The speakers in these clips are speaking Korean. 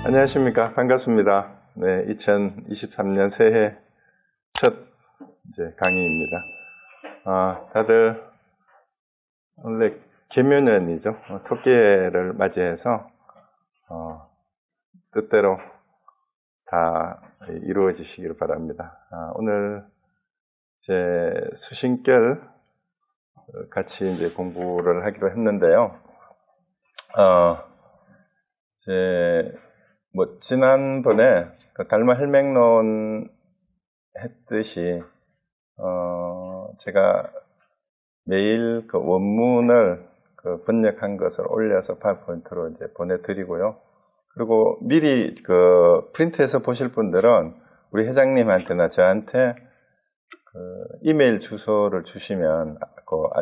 안녕하십니까. 반갑습니다. 네, 2023년 새해 첫 강의입니다. 다들 원래 계묘년이죠. 토끼해를 맞이해서 뜻대로 다 이루어지시기를 바랍니다. 오늘 수신결 같이 공부를 하기로 했는데요. 지난번에 달마 헬맹론 했듯이, 제가 매일 원문을 번역한 것을 올려서 파워포인트로 보내드리고요. 그리고 미리 프린트해서 보실 분들은 우리 회장님한테나 저한테 이메일 주소를 주시면,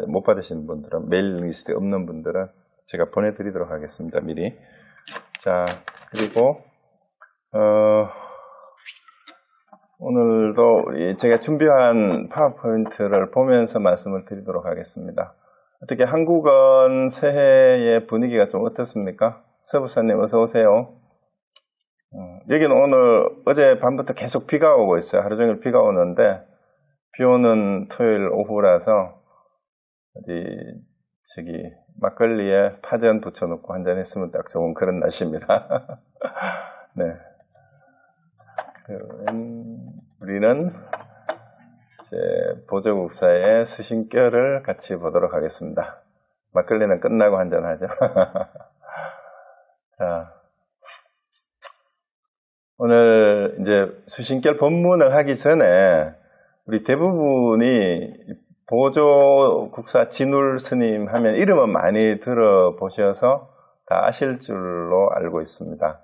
못 받으신 분들은, 메일 리스트에 없는 분들은 제가 보내드리도록 하겠습니다, 미리. 자, 그리고, 오늘도 제가 준비한 파워포인트를 보면서 말씀을 드리도록 하겠습니다. 어떻게 한국은 새해의 분위기가 좀 어떻습니까? 서부사님 어서 오세요. 여기는 오늘 어제 밤부터 계속 비가 오고 있어요. 하루 종일 비가 오는데, 비 오는 토요일 오후라서 막걸리에 파전 붙여놓고 한잔 했으면 딱 좋은 그런 날씨입니다. 네. 우리는 보조국사의 수신결을 같이 보도록 하겠습니다. 막걸리는 끝나고 한잔 하죠. 자, 오늘 수신결 본문을 하기 전에 우리 대부분이 보조국사 진울 스님 하면 이름은 많이 들어보셔서 다 아실 줄로 알고 있습니다.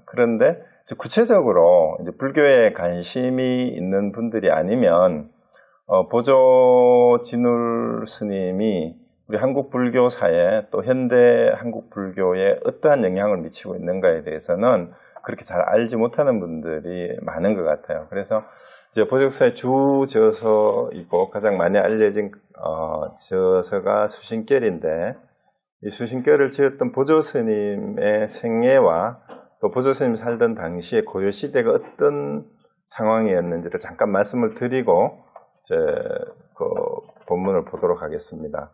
그런데 구체적으로 불교에 관심이 있는 분들이 아니면 보조 진울 스님이 우리 한국 불교사에 또 현대 한국 불교에 어떠한 영향을 미치고 있는가에 대해서는 그렇게 잘 알지 못하는 분들이 많은 것 같아요. 그래서 보조국사의 주 저서이고 가장 많이 알려진 저서가 수신결인데, 이 수신결을 지었던 보조 스님의 생애와 또 보조 스님이 살던 당시에 고려 시대가 어떤 상황이었는지를 잠깐 말씀을 드리고 본문을 보도록 하겠습니다.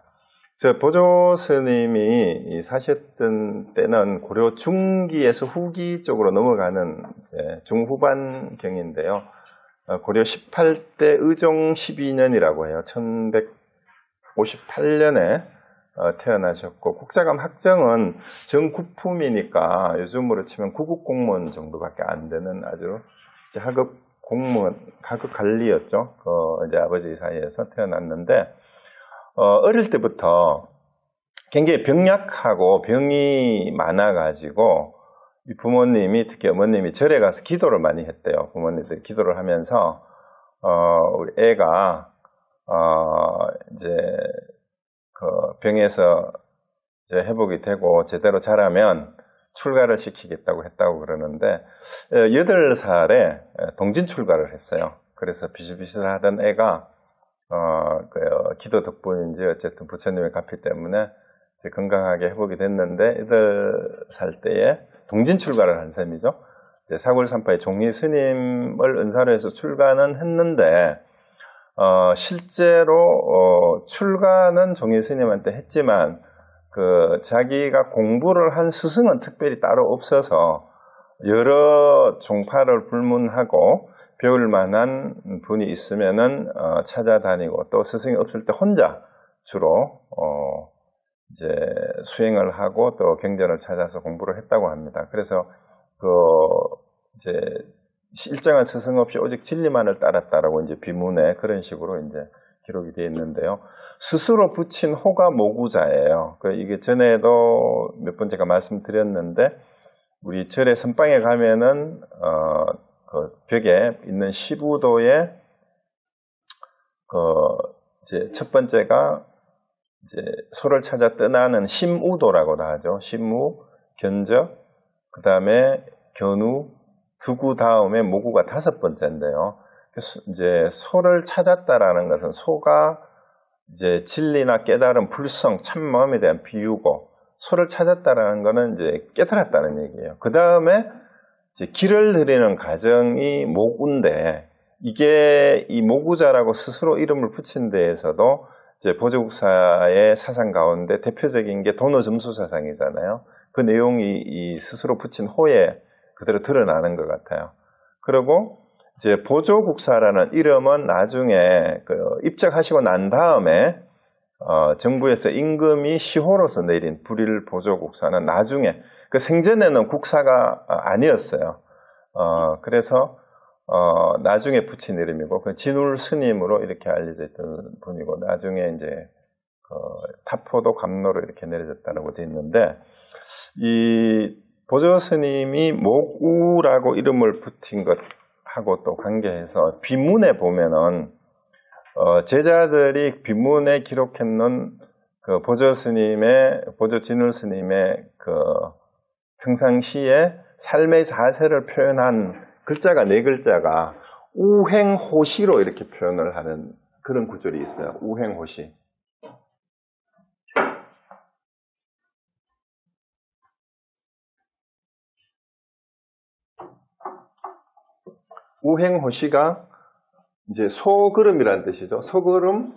보조 스님이 사셨던 때는 고려 중기에서 후기 쪽으로 넘어가는 중후반경인데요. 고려 18대 의종 12년이라고 해요. 1158년에 태어나셨고, 국사감 학정은 정구품이니까 요즘으로 치면 구급공무원 정도밖에 안 되는 아주 하급 공무원, 하급 관리였죠. 아버지 사이에서 태어났는데, 어릴 때부터 굉장히 병약하고 병이 많아가지고, 이 부모님이, 특히 어머님이 절에 가서 기도를 많이 했대요. 부모님들이 기도를 하면서, 우리 애가, 병에서 회복이 되고 제대로 자라면 출가를 시키겠다고 했다고 그러는데, 8살에 동진 출가를 했어요. 그래서 비실비실하던 애가, 기도 덕분인지 어쨌든 부처님의 가피 때문에 건강하게 회복이 됐는데, 8살 때에 동진 출가를 한 셈이죠. 사굴산파의 종리 스님을 은사로 해서 출가는 했는데, 실제로 출가는 종리 스님한테 했지만 자기가 공부를 한 스승은 특별히 따로 없어서 여러 종파를 불문하고 배울 만한 분이 있으면은 찾아다니고, 또 스승이 없을 때 혼자 주로 수행을 하고 또 경전을 찾아서 공부를 했다고 합니다. 그래서 일정한 스승 없이 오직 진리만을 따랐다라고 비문에 그런 식으로 기록이 되어 있는데요. 스스로 붙인 호가 모구자예요. 이게 전에도 몇 번 제가 말씀드렸는데, 우리 절의 선방에 가면은 벽에 있는 시부도에 첫 번째가 소를 찾아 떠나는 심우도라고도 하죠. 심우, 견적, 그 다음에 견우, 두구 다음에 모구가 5번째인데요. 소를 찾았다라는 것은 소가 진리나 깨달음, 불성, 참마음에 대한 비유고, 소를 찾았다라는 거는 이제 깨달았다는 얘기예요. 그 다음에 이제 길을 들이는 과정이 모구인데, 이게 이 모구자라고 스스로 이름을 붙인 데에서도 이제 보조국사의 사상 가운데 대표적인 게 도노점수 사상이잖아요. 그 내용이 이 스스로 붙인 호에 그대로 드러나는 것 같아요. 그리고 이제 보조국사라는 이름은 나중에 입적하시고 난 다음에 정부에서 임금이 시호로서 내린 불일 보조국사는 나중에, 그 생전에는 국사가 아니었어요. 그래서 나중에 붙인 이름이고, 그 진울 스님으로 이렇게 알려져 있던 분이고, 나중에 이제 타포도 감로로 이렇게 내려졌다고 되어 있는데, 이 보조 스님이 목우라고 이름을 붙인 것하고 또 관계해서 비문에 보면은 제자들이 비문에 기록했는 그 보조 진울 스님의 그 평상시에 삶의 자세를 표현한 글자가 4글자가 우행호시로 이렇게 표현을 하는 그런 구절이 있어요. 우행호시. 우행호시가 이제 소그름이라는 뜻이죠. 소그름,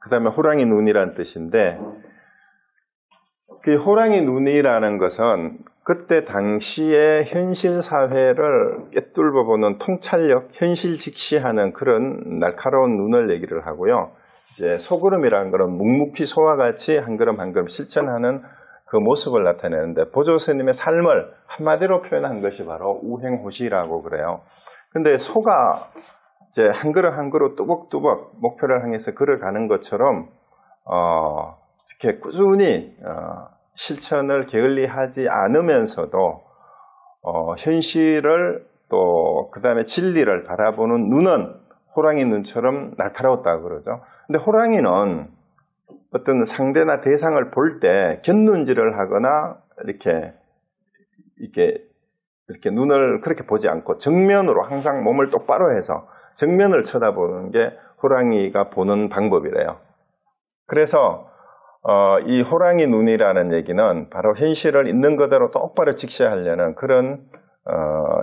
그 다음에 호랑이 눈이라는 뜻인데, 그 호랑이 눈이라는 것은 그때 당시의 현실 사회를 꿰뚫어 보는 통찰력, 현실 직시하는 그런 날카로운 눈을 얘기를 하고요. 이제 소그름이라는 것은 묵묵히 소와 같이 한 걸음 한 걸음 실천하는 그 모습을 나타내는데, 보조 스님의 삶을 한마디로 표현한 것이 바로 우행호시라고 그래요. 근데 소가 이제 한 걸음 한 걸음 뚜벅뚜벅 목표를 향해서 걸어가는 것처럼 이렇게 꾸준히 실천을 게을리하지 않으면서도 현실을 또 그 다음에 진리를 바라보는 눈은 호랑이 눈처럼 날카로웠다고 그러죠. 근데 호랑이는 어떤 상대나 대상을 볼 때 곁눈질을 하거나 이렇게 눈을 그렇게 보지 않고 정면으로 항상 몸을 똑바로 해서 정면을 쳐다보는 게 호랑이가 보는 방법이래요. 그래서 이 호랑이 눈이라는 얘기는 바로 현실을 있는 그대로 똑바로 직시하려는 그런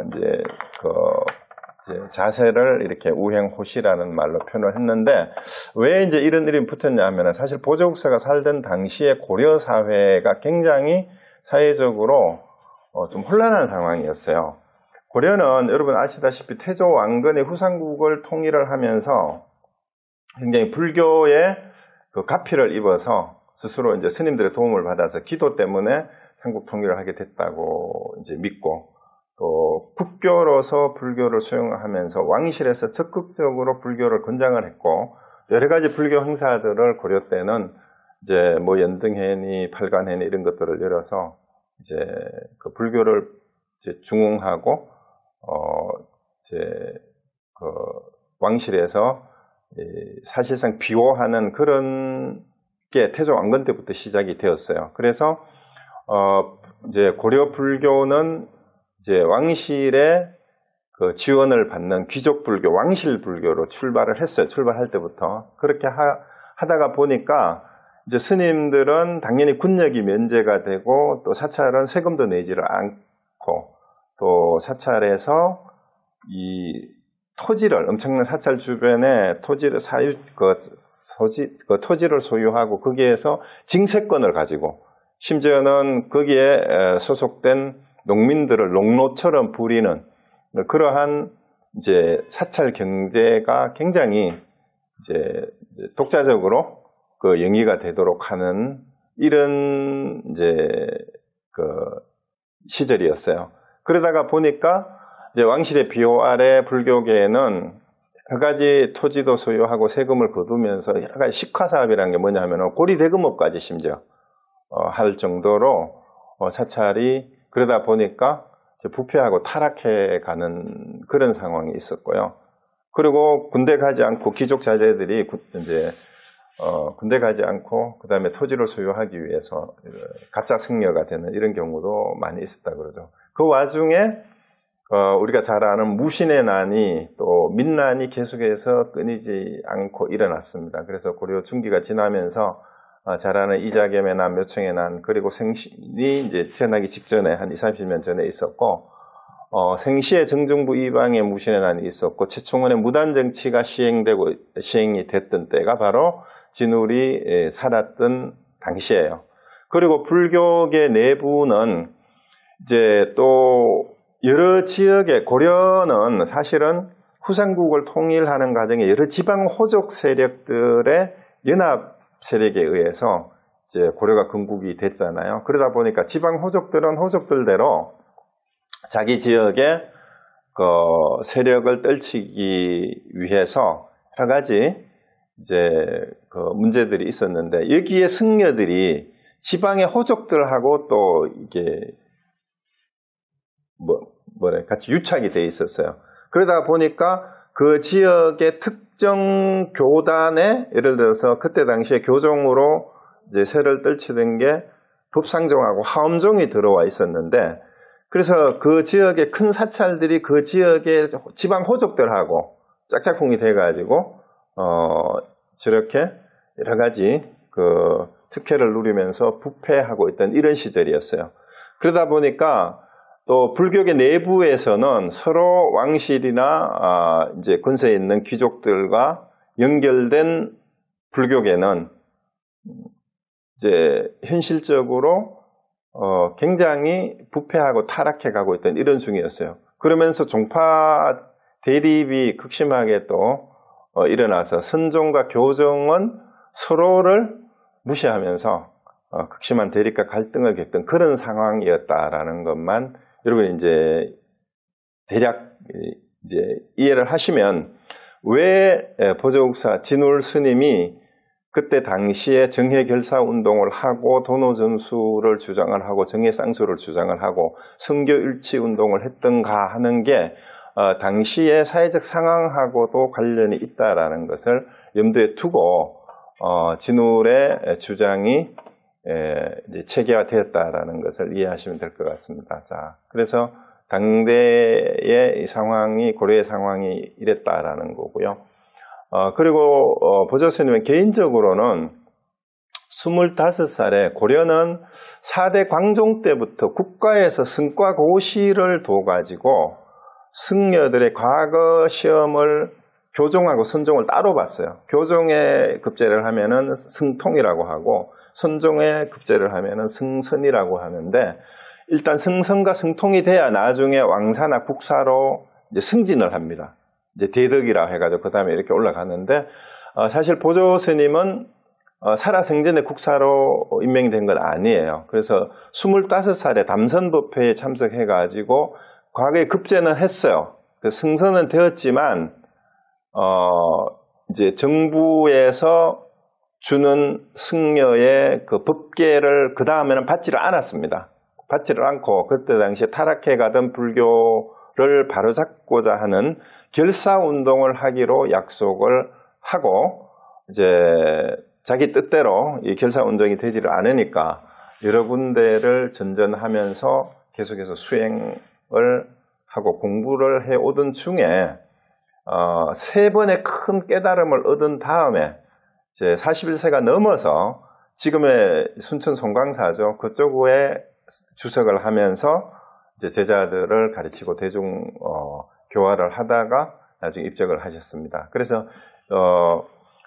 이제 자세를 이렇게 우행호시라는 말로 표현을 했는데, 왜 이제 이런 이름이 붙었냐 하면, 사실 보조국사가 살던 당시에 고려 사회가 굉장히 사회적으로 좀 혼란한 상황이었어요. 고려는 여러분 아시다시피 태조 왕건의 후삼국을 통일을 하면서 굉장히 불교의 그 가피를 입어서 스스로 이제 스님들의 도움을 받아서 기도 때문에 삼국 통일을 하게 됐다고 이제 믿고, 또 국교로서 불교를 수용하면서 왕실에서 적극적으로 불교를 권장을 했고, 여러 가지 불교 행사들을 고려 때는 이제 뭐 연등회니 팔관회니 이런 것들을 열어서 이제 그 불교를 이제 중흥하고 이제 그 왕실에서 사실상 비호하는 그런 게 태조 왕건 때부터 시작이 되었어요. 그래서 이제 고려 불교는 이제 왕실의 그 지원을 받는 귀족 불교, 왕실 불교로 출발을 했어요. 출발할 때부터. 그렇게 하다가 보니까 이제 스님들은 당연히 군역이 면제가 되고, 또 사찰은 세금도 내지를 않고, 또 사찰에서 이 토지를, 엄청난 사찰 주변에 토지를 토지를 소유하고 거기에서 징세권을 가지고, 심지어는 거기에 소속된 농민들을 농노처럼 부리는 그러한 이제 사찰 경제가 굉장히 이제 독자적으로 그 영위가 되도록 하는 이런 이제 그 시절이었어요. 그러다가 보니까 이제 왕실의 비호 아래 불교계에는 여러 가지 토지도 소유하고 세금을 거두면서 여러 가지 식화사업이라는 게 뭐냐 하면 고리대금업까지 심지어 할 정도로 사찰이 그러다 보니까 부패하고 타락해 가는 그런 상황이 있었고요. 그리고 군대 가지 않고 귀족 자제들이 이제 군대 가지 않고 그 다음에 토지를 소유하기 위해서 가짜 승려가 되는 이런 경우도 많이 있었다 그러죠. 그 와중에 우리가 잘 아는 무신의 난이 또 민난이 계속해서 끊이지 않고 일어났습니다. 그래서 고려 중기가 지나면서 잘 아는 이자겸의 난, 묘청의 난, 그리고 생신이 이제 태어나기 직전에 한 20, 30년 전에 있었고, 생시에 정중부 이방의 무신의 난이 있었고, 최충원의 무단정치가 시행이 됐던 때가 바로 진울이 살았던 당시예요. 그리고 불교계 내부는 이제 또 여러 지역의 고려는 사실은 후삼국을 통일하는 과정에 여러 지방 호족 세력들의 연합 세력에 의해서 이제 고려가 건국이 됐잖아요. 그러다 보니까 지방 호족들은 호족들대로 자기 지역의 그 세력을 떨치기 위해서 여러 가지 이제 그 문제들이 있었는데, 여기에 승려들이 지방의 호족들하고 또 이게 같이 유착이 돼 있었어요. 그러다 보니까 그 지역의 특정 교단에, 예를 들어서 그때 당시에 교종으로 이제 세를 떨치던 게 법상종하고 하엄종이 들어와 있었는데, 그래서 그 지역의 큰 사찰들이 그 지역의 지방 호족들하고 짝짝꿍이 돼가지고 저렇게 여러 가지 그 특혜를 누리면서 부패하고 있던 이런 시절이었어요. 그러다 보니까 또 불교계 내부에서는 서로 왕실이나 이제 권세에 있는 귀족들과 연결된 불교계는 이제 현실적으로 굉장히 부패하고 타락해가고 있던 이런 중이었어요. 그러면서 종파 대립이 극심하게 또 일어나서 선종과 교종은 서로를 무시하면서 극심한 대립과 갈등을 겪던 그런 상황이었다라는 것만 여러분 이제 대략 이제 이해를 하시면, 왜 보조국사 진울 스님이 그때 당시에 정회결사 운동을 하고 도노전수를 주장을 하고 정회쌍수를 주장을 하고 성교일치 운동을 했던가 하는 게 당시의 사회적 상황하고도 관련이 있다라는 것을 염두에 두고 진울의 주장이 이제 체계화되었다라는 것을 이해하시면 될 것 같습니다. 자, 그래서 당대의 이 상황이, 고려의 상황이 이랬다라는 거고요. 그리고 보조스님은 개인적으로는 25살에 고려는 4대 광종 때부터 국가에서 승과고시를 둬가지고 승려들의 과거 시험을 교종하고 선종을 따로 봤어요. 교종에 급제를 하면은 승통이라고 하고, 선종에 급제를 하면은 승선이라고 하는데, 일단 승선과 승통이 돼야 나중에 왕사나 국사로 이제 승진을 합니다. 이제 대덕이라 해가지고 그 다음에 이렇게 올라가는데, 사실 보조 스님은 살아생전에 국사로 임명이 된 건 아니에요. 그래서 25살에 담선법회에 참석해가지고 과거에 급제는 했어요. 승선은 되었지만 이제 정부에서 주는 승려의 그 법계를 그 다음에는 받지를 않았습니다. 받지를 않고 그때 당시에 타락해 가던 불교를 바로잡고자 하는 결사운동을 하기로 약속을 하고, 이제 자기 뜻대로 이 결사운동이 되지를 않으니까 여러 군데를 전전하면서 계속해서 수행을 하고 공부를 해오던 중에 3번의 큰 깨달음을 얻은 다음에 이제 41세가 넘어서 지금의 순천 송광사죠. 그쪽에 주석을 하면서 이제 제자들을 가르치고 대중 교화를 하다가 나중에 입적을 하셨습니다. 그래서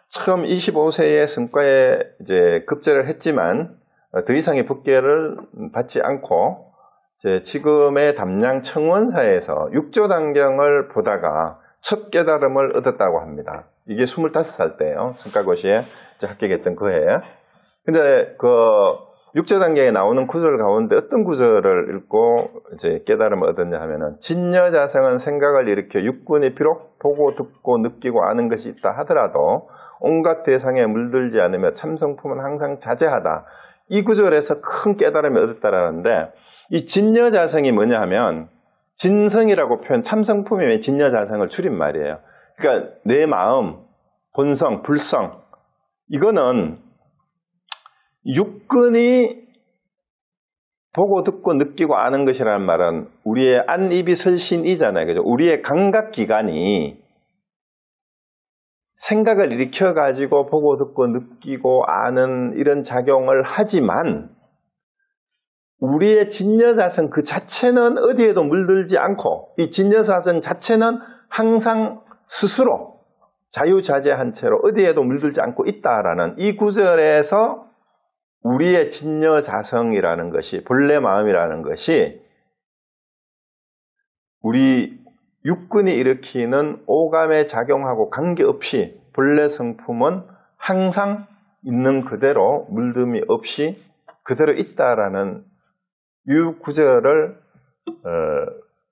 처음 25세의 성과에 이제 급제를 했지만 더 이상의 법계를 받지 않고 이제 지금의 담양 청원사에서 육조단경을 보다가 첫 깨달음을 얻었다고 합니다. 이게 25살 때예요. 성과고시에 합격했던 그 해에. 근데 그 육조단경에 나오는 구절 가운데 어떤 구절을 읽고 이제 깨달음을 얻었냐 하면은, 진여자성은 생각을 일으켜 육군이 비록 보고 듣고 느끼고 아는 것이 있다 하더라도 온갖 대상에 물들지 않으며 참성품은 항상 자제하다. 이 구절에서 큰 깨달음을 얻었다라는데, 이 진여자성이 뭐냐 하면 진성이라고 표현, 참성품이 진여자성을 줄인 말이에요. 그러니까 내 마음, 본성, 불성, 이거는 육근이 보고 듣고 느끼고 아는 것이라는 말은 우리의 안, 입이, 설신이잖아요. 그죠? 우리의 감각기관이 생각을 일으켜가지고 보고 듣고 느끼고 아는 이런 작용을 하지만 우리의 진여자성 그 자체는 어디에도 물들지 않고 이 진여자성 자체는 항상 스스로 자유자재한 채로 어디에도 물들지 않고 있다라는 이 구절에서 우리의 진여자성이라는 것이 본래 마음이라는 것이 우리 육근이 일으키는 오감에 작용하고 관계없이 본래 성품은 항상 있는 그대로 물듦이 없이 그대로 있다라는 이 구절을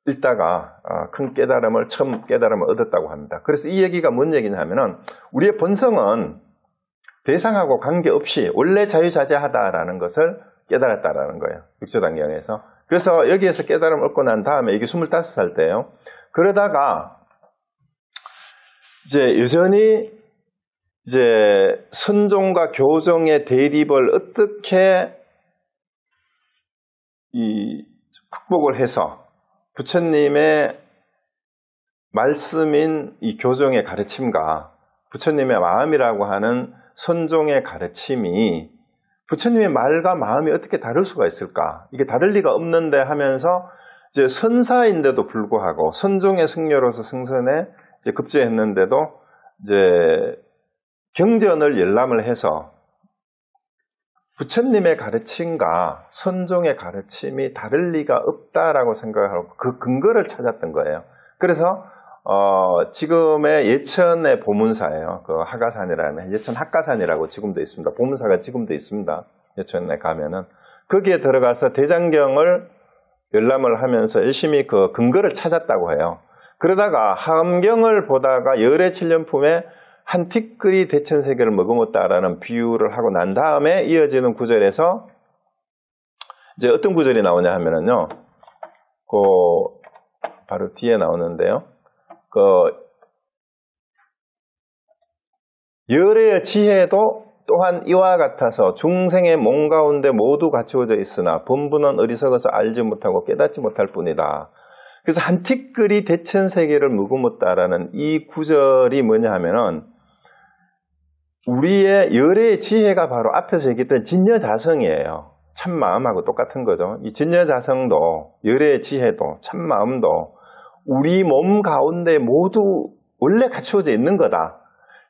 읽다가 큰 깨달음을 처음 깨달음을 얻었다고 합니다. 그래서 이 얘기가 뭔 얘기냐면은 우리의 본성은 대상하고 관계없이 원래 자유자재하다라는 것을 깨달았다라는 거예요. 육조단경에서. 그래서 여기에서 깨달음을 얻고 난 다음에 이게 25살 때예요. 그러다가 이제 여전히 이제 선종과 교종의 대립을 어떻게 극복을 해서 부처님의 말씀인 이 교종의 가르침과 부처님의 마음이라고 하는 선종의 가르침이 부처님의 말과 마음이 어떻게 다를 수가 있을까? 이게 다를 리가 없는데 하면서 이제 선사인데도 불구하고 선종의 승려로서 승선에 이제 급제했는데도 이제 경전을 열람을 해서 부처님의 가르침과 선종의 가르침이 다를 리가 없다라고 생각하고 그 근거를 찾았던 거예요. 그래서 지금의 예천의 보문사예요. 그 하가산이라는 예천 학가산이라고 지금도 있습니다. 보문사가 지금도 있습니다. 예천에 가면은 거기에 들어가서 대장경을 열람을 하면서 열심히 그 근거를 찾았다고 해요. 그러다가 하엄경을 보다가 열의 칠년품에 한 티끌이 대천세계를 머금었다라는 비유를 하고 난 다음에 이어지는 구절에서 이제 어떤 구절이 나오냐 하면은요, 바로 뒤에 나오는데요. 열의 지혜도 또한 이와 같아서 중생의 몸 가운데 모두 갖추어져 있으나 본부는 어리석어서 알지 못하고 깨닫지 못할 뿐이다. 그래서 한 티끌이 대천세계를 머금었다라는 이 구절이 뭐냐 하면은 우리의 열의 지혜가 바로 앞에서 얘기했던 진여자성이에요. 참마음하고 똑같은 거죠. 이 진여자성도 열의 지혜도 참마음도 우리 몸 가운데 모두 원래 갖추어져 있는 거다.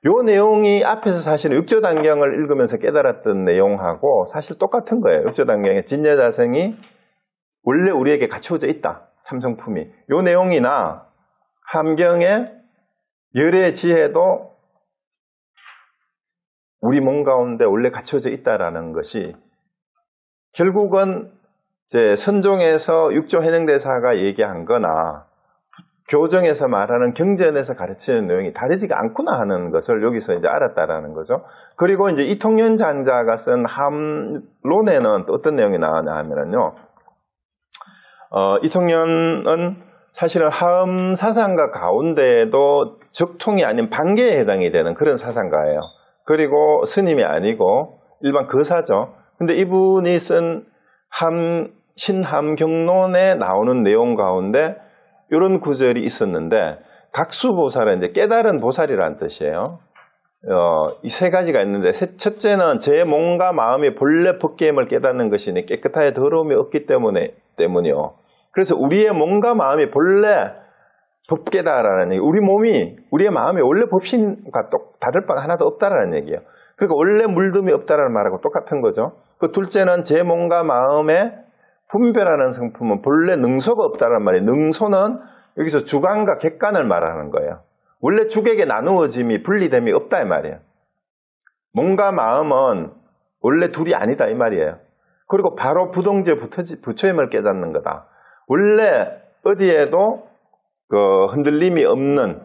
요 내용이 앞에서 사실은 육조단경을 읽으면서 깨달았던 내용하고 사실 똑같은 거예요. 육조단경의 진여자성이 원래 우리에게 갖추어져 있다. 삼성품이. 요 내용이나 함경의 열의 지혜도 우리 몸 가운데 원래 갖춰져 있다라는 것이 결국은 이제 선종에서 육조 해능대사가 얘기한 거나 교정에서 말하는 경전에서 가르치는 내용이 다르지가 않구나 하는 것을 여기서 이제 알았다라는 거죠. 그리고 이제 이통련 장자가 쓴 함론에는 또 어떤 내용이 나오냐 하면은요, 이통련은 사실은 하엄 사상가 가운데에도 적통이 아닌 반계에 해당이 되는 그런 사상가예요. 그리고 스님이 아니고 일반 거사죠. 근데 이분이 쓴 신함경론에 나오는 내용 가운데 이런 구절이 있었는데, 각수보살은 이제 깨달은 보살이라는 뜻이에요. 이 세 가지가 있는데, 첫째는 제 몸과 마음이 본래 법계임을 깨닫는 것이니 깨끗하게 더러움이 없기 때문이요. 그래서 우리의 몸과 마음이 본래 법계다라는 얘기, 우리의 마음이 원래 법신과 다를 바가 하나도 없다라는 얘기예요. 그러니까 원래 물듦이 없다라는 말하고 똑같은 거죠. 그 둘째는 제 몸과 마음에 분별하는 성품은 본래 능소가 없다는 말이에요. 능소는 여기서 주관과 객관을 말하는 거예요. 원래 주객의 나누어짐이 분리됨이 없다 이 말이에요. 몸과 마음은 원래 둘이 아니다 이 말이에요. 그리고 바로 부동제 부처임을 깨닫는 거다. 원래 어디에도 흔들림이 없는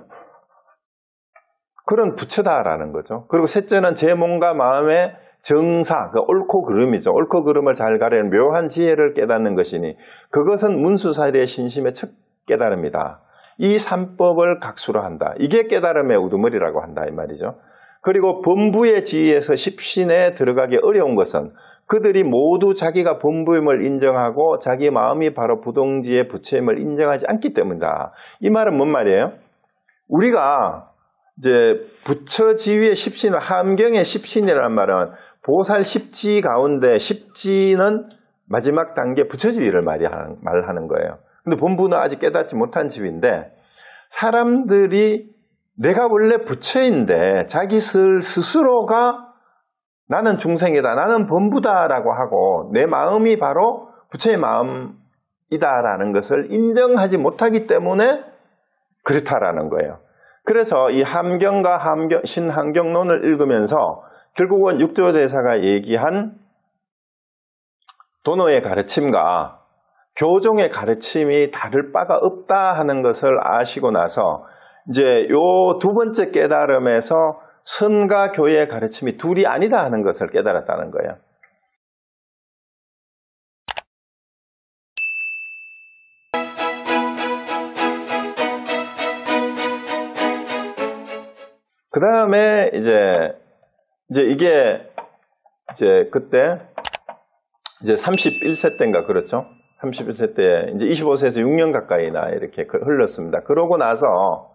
그런 부처다라는 거죠. 그리고 셋째는 제 몸과 마음의 정사, 옳고 그름이죠. 옳고 그름을 잘 가리는 묘한 지혜를 깨닫는 것이니 그것은 문수사리의 신심의 첫 깨달음이다. 이 삼법을 각수로 한다. 이게 깨달음의 우두머리라고 한다 이 말이죠. 그리고 범부의 지위에서 십신에 들어가기 어려운 것은 그들이 모두 자기가 범부임을 인정하고 자기 마음이 바로 부동지의 부처임을 인정하지 않기 때문이다. 이 말은 뭔 말이에요? 우리가 이제 부처지위의 십신, 함경의 십신이라는 말은 보살 십지 가운데 십지는 마지막 단계 부처지위를 말하는 거예요. 근데 본부는 아직 깨닫지 못한 지위인데 사람들이 내가 원래 부처인데 자기 스스로가 나는 중생이다, 나는 범부다라고 하고 내 마음이 바로 부처의 마음이다라는 것을 인정하지 못하기 때문에 그렇다라는 거예요. 그래서 이 함경과 신함경론을 읽으면서 결국은 육조대사가 얘기한 도노의 가르침과 교종의 가르침이 다를 바가 없다 하는 것을 아시고 나서 이제 요 두 번째 깨달음에서 선과 교의 가르침이 둘이 아니다 하는 것을 깨달았다는 거예요. 그 다음에 이제 이게 이제 그때 이제 31세 때인가 그렇죠? 31세 때 이제 25세에서 6년 가까이나 이렇게 흘렀습니다. 그러고 나서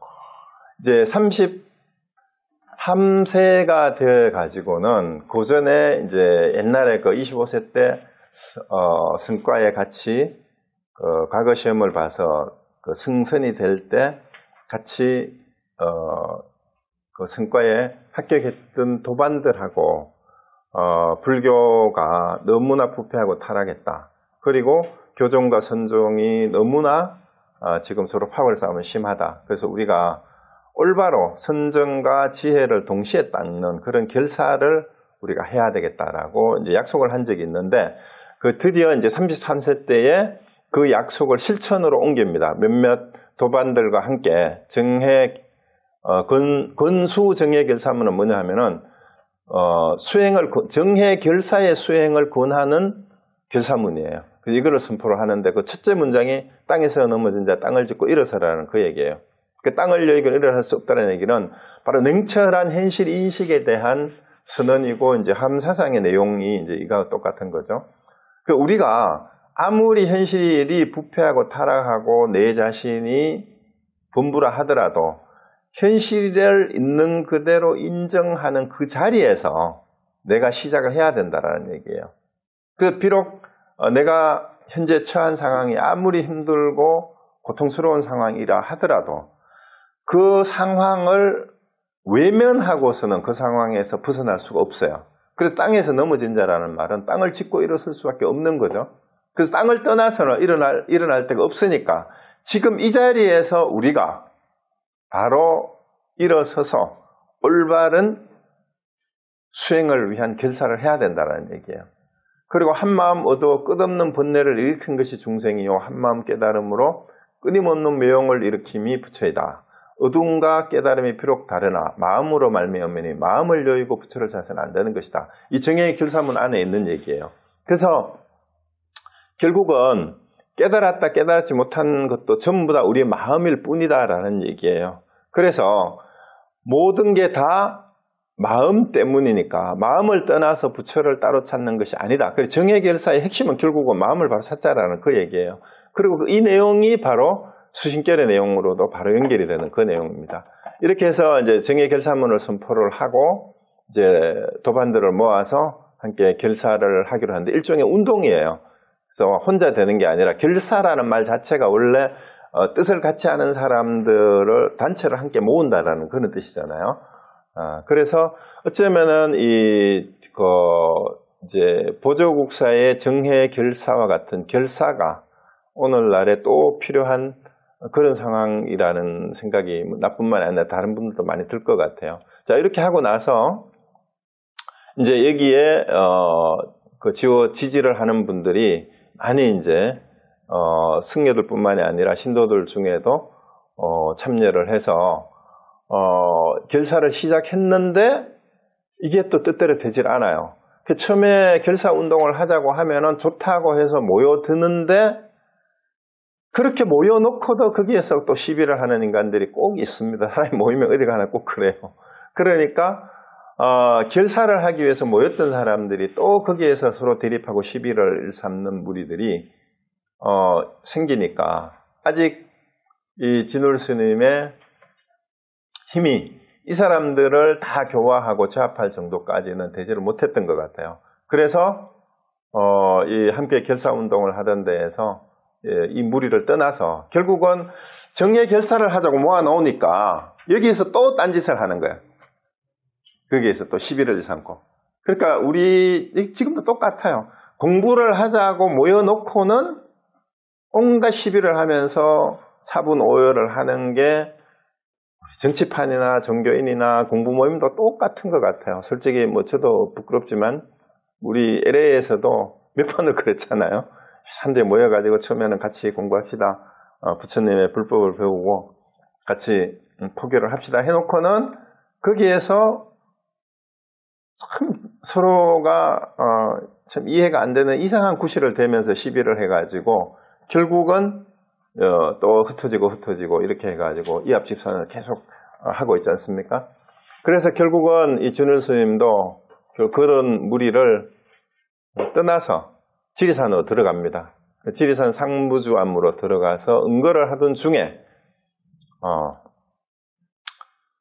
이제 33세가 돼 가지고는 그 전에 이제 옛날에 그 25세 때 승과에 같이 과거 시험을 봐서 그 승선이 될 때 같이 그 승과에 합격했던 도반들하고 불교가 너무나 부패하고 타락했다. 그리고 교종과 선종이 너무나 지금 서로 파벌 싸움이 심하다. 그래서 우리가 올바로 선정과 지혜를 동시에 닦는 그런 결사를 우리가 해야 되겠다라고 이제 약속을 한 적이 있는데 그 드디어 이제 33세 때에 그 약속을 실천으로 옮깁니다. 몇몇 도반들과 함께 건수 정해 결사문은 뭐냐 하면은 정해 결사의 수행을 권하는 결사문이에요. 그래서 이거를 선포를 하는데 그 첫째 문장이 땅에서 넘어진 자 땅을 짚고 일어서라는 그 얘기예요. 그 땅을 여의고 일어날 수 없다는 얘기는 바로 냉철한 현실 인식에 대한 선언이고 이제 함사상의 내용이 이제 이거와 똑같은 거죠. 그 우리가 아무리 현실이 부패하고 타락하고 내 자신이 범부라 하더라도 현실을 있는 그대로 인정하는 그 자리에서 내가 시작을 해야 된다라는 얘기예요. 그 비록 내가 현재 처한 상황이 아무리 힘들고 고통스러운 상황이라 하더라도 그 상황을 외면하고서는 그 상황에서 벗어날 수가 없어요. 그래서 땅에서 넘어진 자라는 말은 땅을 짚고 일어설 수밖에 없는 거죠. 그래서 땅을 떠나서는 일어날 데가 없으니까 지금 이 자리에서 우리가 바로 일어서서 올바른 수행을 위한 결사를 해야 된다는 얘기예요. 그리고 한마음 얻어 끝없는 번뇌를 일으킨 것이 중생이요 한마음 깨달음으로 끊임없는 묘용을 일으킴이 부처이다. 어둠과 깨달음이 비록 다르나 마음으로 말미암으니 마음을 여의고 부처를 찾아서는 안 되는 것이다. 이 정의 결사문 안에 있는 얘기예요. 그래서 결국은 깨달았다 깨달지 못한 것도 전부 다 우리의 마음일 뿐이다라는 얘기예요. 그래서 모든 게 다 마음 때문이니까 마음을 떠나서 부처를 따로 찾는 것이 아니다. 그래서 정해결사의 핵심은 결국은 마음을 바로 찾자라는 그 얘기예요. 그리고 이 내용이 바로 수신결의 내용으로도 바로 연결이 되는 그 내용입니다. 이렇게 해서 이제 정해결사문을 선포를 하고 이제 도반들을 모아서 함께 결사를 하기로 하는데 일종의 운동이에요. 그래서 혼자 되는 게 아니라 결사라는 말 자체가 원래 뜻을 같이 하는 사람들을 단체를 함께 모은다라는 그런 뜻이잖아요. 그래서 어쩌면은 이제 보조국사의 정해 결사와 같은 결사가 오늘날에 또 필요한 그런 상황이라는 생각이 나뿐만 아니라 다른 분들도 많이 들 것 같아요. 자, 이렇게 하고 나서 이제 여기에 그 지지를 하는 분들이 많이 이제 승려들뿐만이 아니라 신도들 중에도 참여를 해서 결사를 시작했는데 이게 또 뜻대로 되질 않아요. 처음에 결사 운동을 하자고 하면은 좋다고 해서 모여드는데 그렇게 모여놓고도 거기에서 또 시비를 하는 인간들이 꼭 있습니다. 사람이 모이면 어디 가나 꼭 그래요. 그러니까 결사를 하기 위해서 모였던 사람들이 또 거기에서 서로 대립하고 시비를 일삼는 무리들이 생기니까 아직 이 진울 스님의 힘이 이 사람들을 다 교화하고 제압할 정도까지는 되지를 못했던 것 같아요. 그래서 이 함께 결사운동을 하던 데에서 이 무리를 떠나서 결국은 정예 결사를 하자고 모아놓으니까 여기에서 또 딴짓을 하는 거예요. 거기에서 또 시비를 삼고. 그러니까 우리 지금도 똑같아요. 공부를 하자고 모여놓고는 온갖 시비를 하면서 사분오열을 하는 게 정치판이나 종교인이나 공부 모임도 똑같은 것 같아요. 솔직히 뭐 저도 부끄럽지만 우리 LA에서도 몇 번을 그랬잖아요. 사람들이 모여가지고 처음에는 같이 공부합시다. 부처님의 불법을 배우고 같이 포교를 합시다 해놓고는 거기에서 참 서로가 참 이해가 안 되는 이상한 구실을 대면서 시비를 해가지고 결국은 또 흩어지고 이렇게 해가지고 이합집산을 계속 하고 있지 않습니까? 그래서 결국은 이 준울 스님도 그런 무리를 떠나서 지리산으로 들어갑니다. 지리산 상무주암으로 들어가서 응거를 하던 중에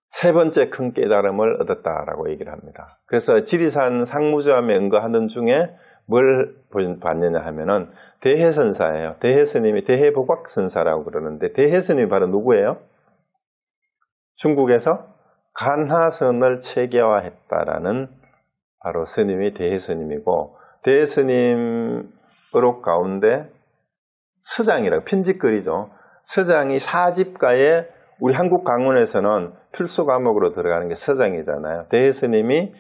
세 번째 큰 깨달음을 얻었다라고 얘기를 합니다. 그래서 지리산 상무주암에 응거하던 중에 뭘 봤느냐 하면은 대해선사예요. 대해스님이 대해복악선사라고 그러는데 대해스님이 바로 누구예요? 중국에서 간하선을 체계화했다라는 바로 스님이 대해스님이고 대해스님 의록 가운데 서장이라고 편집글이죠. 서장이 사집가에 우리 한국 강원에서는 필수 과목으로 들어가는 게 서장이잖아요. 대해스님이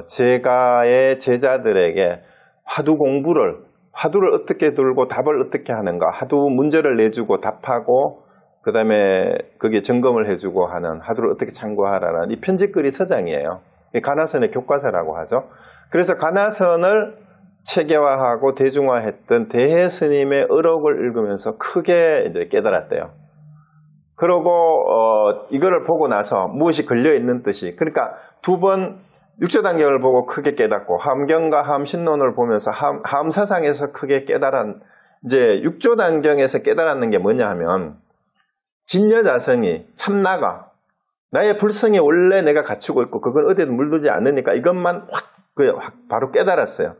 제가의 제자들에게 화두를 어떻게 들고 답을 어떻게 하는가, 화두 문제를 내주고 답하고 그 다음에 거기에 점검을 해주고 하는 화두를 어떻게 참고하라는 이 편집글이 서장이에요. 간화선의 교과서라고 하죠. 그래서 간화선을 체계화하고 대중화했던 대해스님의 의록을 읽으면서 크게 이제 깨달았대요. 그러고 이거를 보고 나서 무엇이 걸려있는 뜻이, 그러니까 두 번 육조단경을 보고 크게 깨닫고 함경과 함신론을 보면서 함사상에서 크게 깨달은 이제 육조단경에서 깨달았는 게 뭐냐 하면 진여자성이 참나가 나의 불성이 원래 내가 갖추고 있고 그건 어디에도 물들지 않으니까 이것만 확 바로 깨달았어요.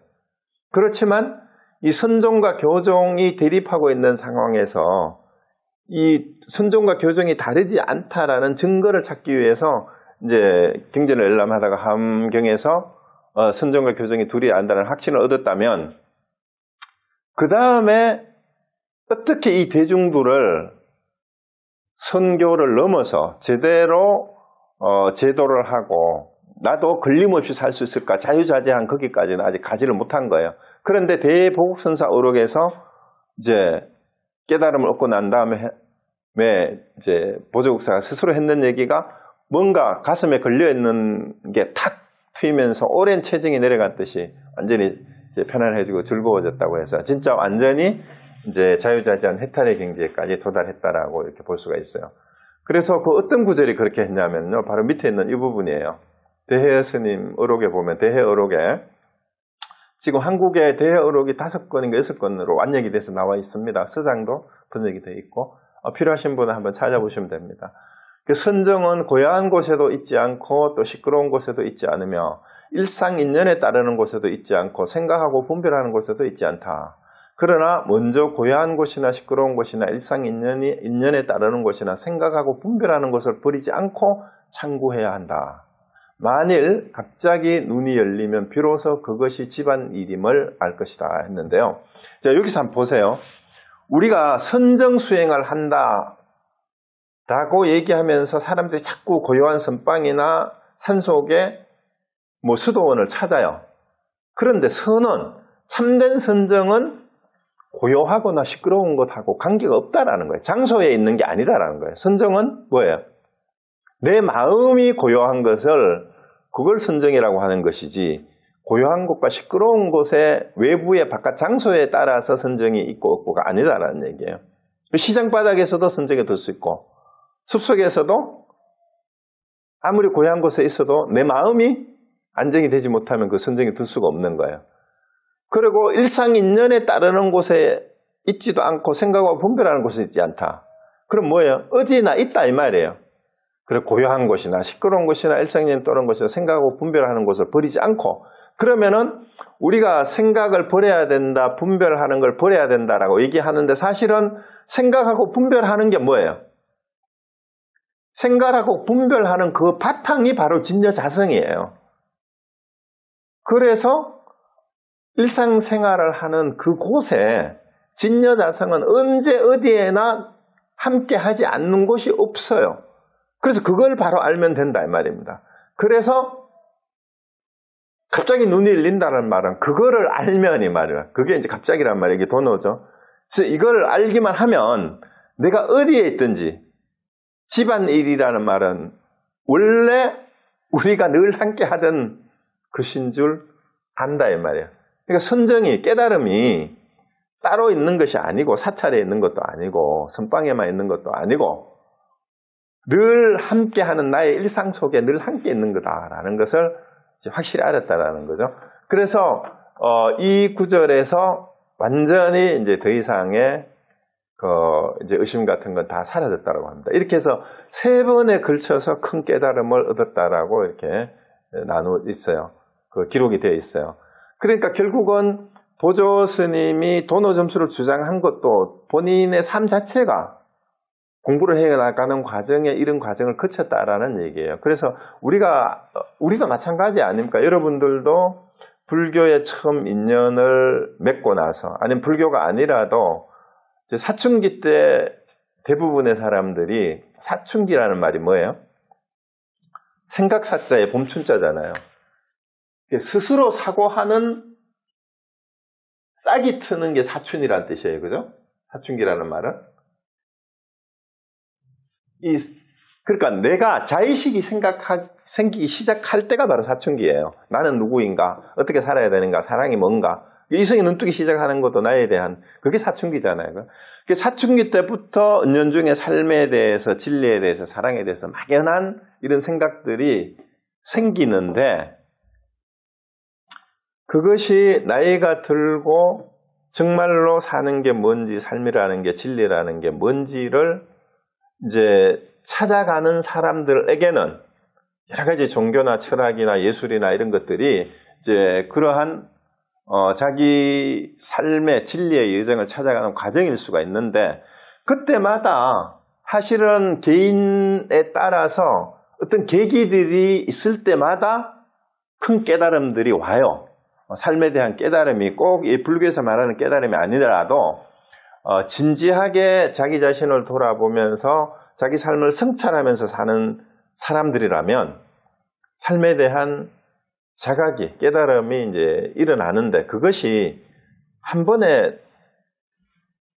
그렇지만 이 선종과 교종이 대립하고 있는 상황에서 이 선종과 교종이 다르지 않다라는 증거를 찾기 위해서 이제 경전을 열람하다가 함경에서 선종과 교종이 둘이 안다는 확신을 얻었다면 그 다음에 어떻게 이 대중들을 선교를 넘어서 제대로 제도를 하고 나도 걸림없이 살 수 있을까 자유자재한 거기까지는 아직 가지를 못한 거예요. 그런데 대보국선사 의록에서 이제 깨달음을 얻고 난 다음에 이제 보조국사가 스스로 했는 얘기가 뭔가 가슴에 걸려있는 게 탁 트이면서 오랜 체증이 내려갔듯이 완전히 이제 편안해지고 즐거워졌다고 해서 진짜 완전히 이제 자유자재한 해탈의 경지에까지 도달했다라고 이렇게 볼 수가 있어요. 그래서 그 어떤 구절이 그렇게 했냐면요. 바로 밑에 있는 이 부분이에요. 대해 스님 의록에 보면 대해 의록에 지금 한국에 대해 의록이 5건인가 6건으로 완역이 돼서 나와 있습니다. 서장도 번역이 되어 있고 필요하신 분은 한번 찾아보시면 됩니다. 그 선정은 고야한 곳에도 있지 않고 또 시끄러운 곳에도 있지 않으며 일상인연에 따르는 곳에도 있지 않고 생각하고 분별하는 곳에도 있지 않다. 그러나 먼저 고야한 곳이나 시끄러운 곳이나 일상인연에 따르는 곳이나 생각하고 분별하는 것을 버리지 않고 참고해야 한다. 만일 갑자기 눈이 열리면 비로소 그것이 집안일임을 알 것이다 했는데요. 자, 여기서 한번 보세요. 우리가 선정수행을 한다 라고 얘기하면서 사람들이 자꾸 고요한 선방이나 산속에 뭐 수도원을 찾아요. 그런데 선은 참된 선정은 고요하거나 시끄러운 것하고 관계가 없다라는 거예요. 장소에 있는 게 아니다라는 거예요. 선정은 뭐예요? 내 마음이 고요한 것을 그걸 선정이라고 하는 것이지 고요한 곳과 시끄러운 곳의 외부의 바깥 장소에 따라서 선정이 있고 없고가 아니다라는 얘기예요. 시장 바닥에서도 선정이 될 수 있고 숲속에서도 아무리 고요한 곳에 있어도 내 마음이 안정이 되지 못하면 그 선정이 들 수가 없는 거예요. 그리고 일상인연에 따르는 곳에 있지도 않고 생각하고 분별하는 곳에 있지 않다. 그럼 뭐예요? 어디나 있다 이 말이에요. 그래 고요한 곳이나 시끄러운 곳이나 일상적인 떠오른 곳에서 생각하고 분별하는 곳을 버리지 않고, 그러면은 우리가 생각을 버려야 된다, 분별하는 걸 버려야 된다라고 얘기하는데 사실은 생각하고 분별하는 게 뭐예요? 생각하고 분별하는 그 바탕이 바로 진여자성이에요. 그래서 일상생활을 하는 그곳에 진여자성은 언제 어디에나 함께 하지 않는 곳이 없어요. 그래서 그걸 바로 알면 된다 이 말입니다. 그래서 갑자기 눈이 열린다는 말은 그거를 알면 이 말이야. 그게 이제 갑자기란 말이에요. 이게 도노죠. 그래서 이걸 알기만 하면 내가 어디에 있든지, 집안일이라는 말은 원래 우리가 늘 함께 하던 것인 줄 안다 이 말이에요. 그러니까 선정이, 깨달음이 따로 있는 것이 아니고 사찰에 있는 것도 아니고 선방에만 있는 것도 아니고 늘 함께하는 나의 일상 속에 늘 함께 있는 거다라는 것을 이제 확실히 알았다라는 거죠. 그래서 이 구절에서 완전히 이제 더 이상의 이제 의심 같은 건 다 사라졌다고 합니다. 이렇게 해서 3번에 걸쳐서 큰 깨달음을 얻었다라고 이렇게 나누어 있어요. 기록이 되어 있어요. 그러니까 결국은 보조 스님이 도노 점수를 주장한 것도 본인의 삶 자체가 공부를 해나가는 과정에 이런 과정을 거쳤다라는 얘기예요. 그래서 우리도 마찬가지 아닙니까? 여러분들도 불교에 처음 인연을 맺고 나서, 아니면 불교가 아니라도 사춘기 때 대부분의 사람들이, 사춘기라는 말이 뭐예요? 생각사자에 봄춘자잖아요. 스스로 사고하는 싹이 트는 게 사춘이라는 뜻이에요. 그죠? 사춘기라는 말은. 그러니까 내가 자의식이 생기기 시작할 때가 바로 사춘기예요. 나는 누구인가? 어떻게 살아야 되는가? 사랑이 뭔가? 이성이 눈뜨기 시작하는 것도 나에 대한, 그게 사춘기잖아요. 사춘기 때부터 은연중에 삶에 대해서, 진리에 대해서, 사랑에 대해서 막연한 이런 생각들이 생기는데, 그것이 나이가 들고 정말로 사는 게 뭔지, 삶이라는 게, 진리라는 게 뭔지를 이제 찾아가는 사람들에게는 여러 가지 종교나 철학이나 예술이나 이런 것들이 이제 그러한 자기 삶의 진리의 여정을 찾아가는 과정일 수가 있는데, 그때마다 사실은 개인에 따라서 어떤 계기들이 있을 때마다 큰 깨달음들이 와요. 삶에 대한 깨달음이 꼭 이 불교에서 말하는 깨달음이 아니더라도 진지하게 자기 자신을 돌아보면서 자기 삶을 성찰하면서 사는 사람들이라면 삶에 대한 자각이, 깨달음이 이제 일어나는데, 그것이 한 번에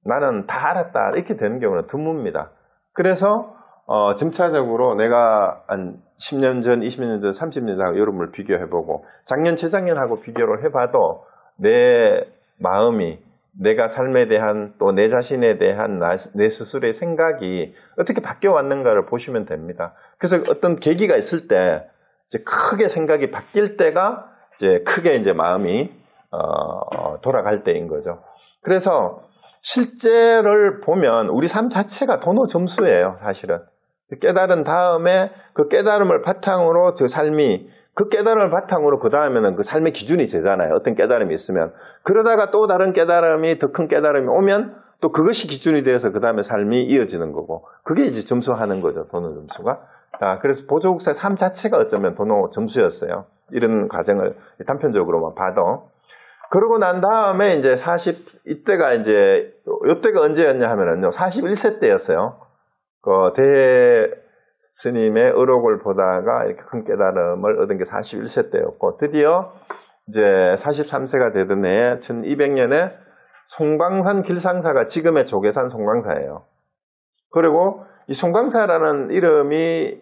나는 다 알았다 이렇게 되는 경우는 드뭅니다. 그래서 점차적으로 내가 한 10년 전, 20년 전, 30년 전 여러분을 비교해보고 작년, 재작년하고 비교를 해봐도 내 마음이, 내가 삶에 대한, 또 내 자신에 대한 내 스스로의 생각이 어떻게 바뀌어 왔는가를 보시면 됩니다. 그래서 어떤 계기가 있을 때 이제 크게 생각이 바뀔 때가 이제 크게 이제 마음이 돌아갈 때인 거죠. 그래서 실제를 보면 우리 삶 자체가 도노 점수예요, 사실은. 깨달은 다음에 그 깨달음을 바탕으로 저 삶이, 그 깨달음을 바탕으로 그 다음에는 그 삶의 기준이 되잖아요. 어떤 깨달음이 있으면. 그러다가 또 다른 깨달음이, 더 큰 깨달음이 오면 또 그것이 기준이 되어서 그 다음에 삶이 이어지는 거고, 그게 이제 점수하는 거죠, 도노 점수가. 그래서 보조국사의 삶 자체가 어쩌면 도노 점수였어요. 이런 과정을 단편적으로만 봐도. 그러고 난 다음에 이제 이때가 이제, 이때가 언제였냐 하면은요, 41세 때였어요. 대해 스님의 의록을 보다가 이렇게 큰 깨달음을 얻은 게 41세 때였고, 드디어 이제 43세가 되던 해에 1200년에 송광산 길상사가 지금의 조계산 송광사예요. 그리고 이 송광사라는 이름이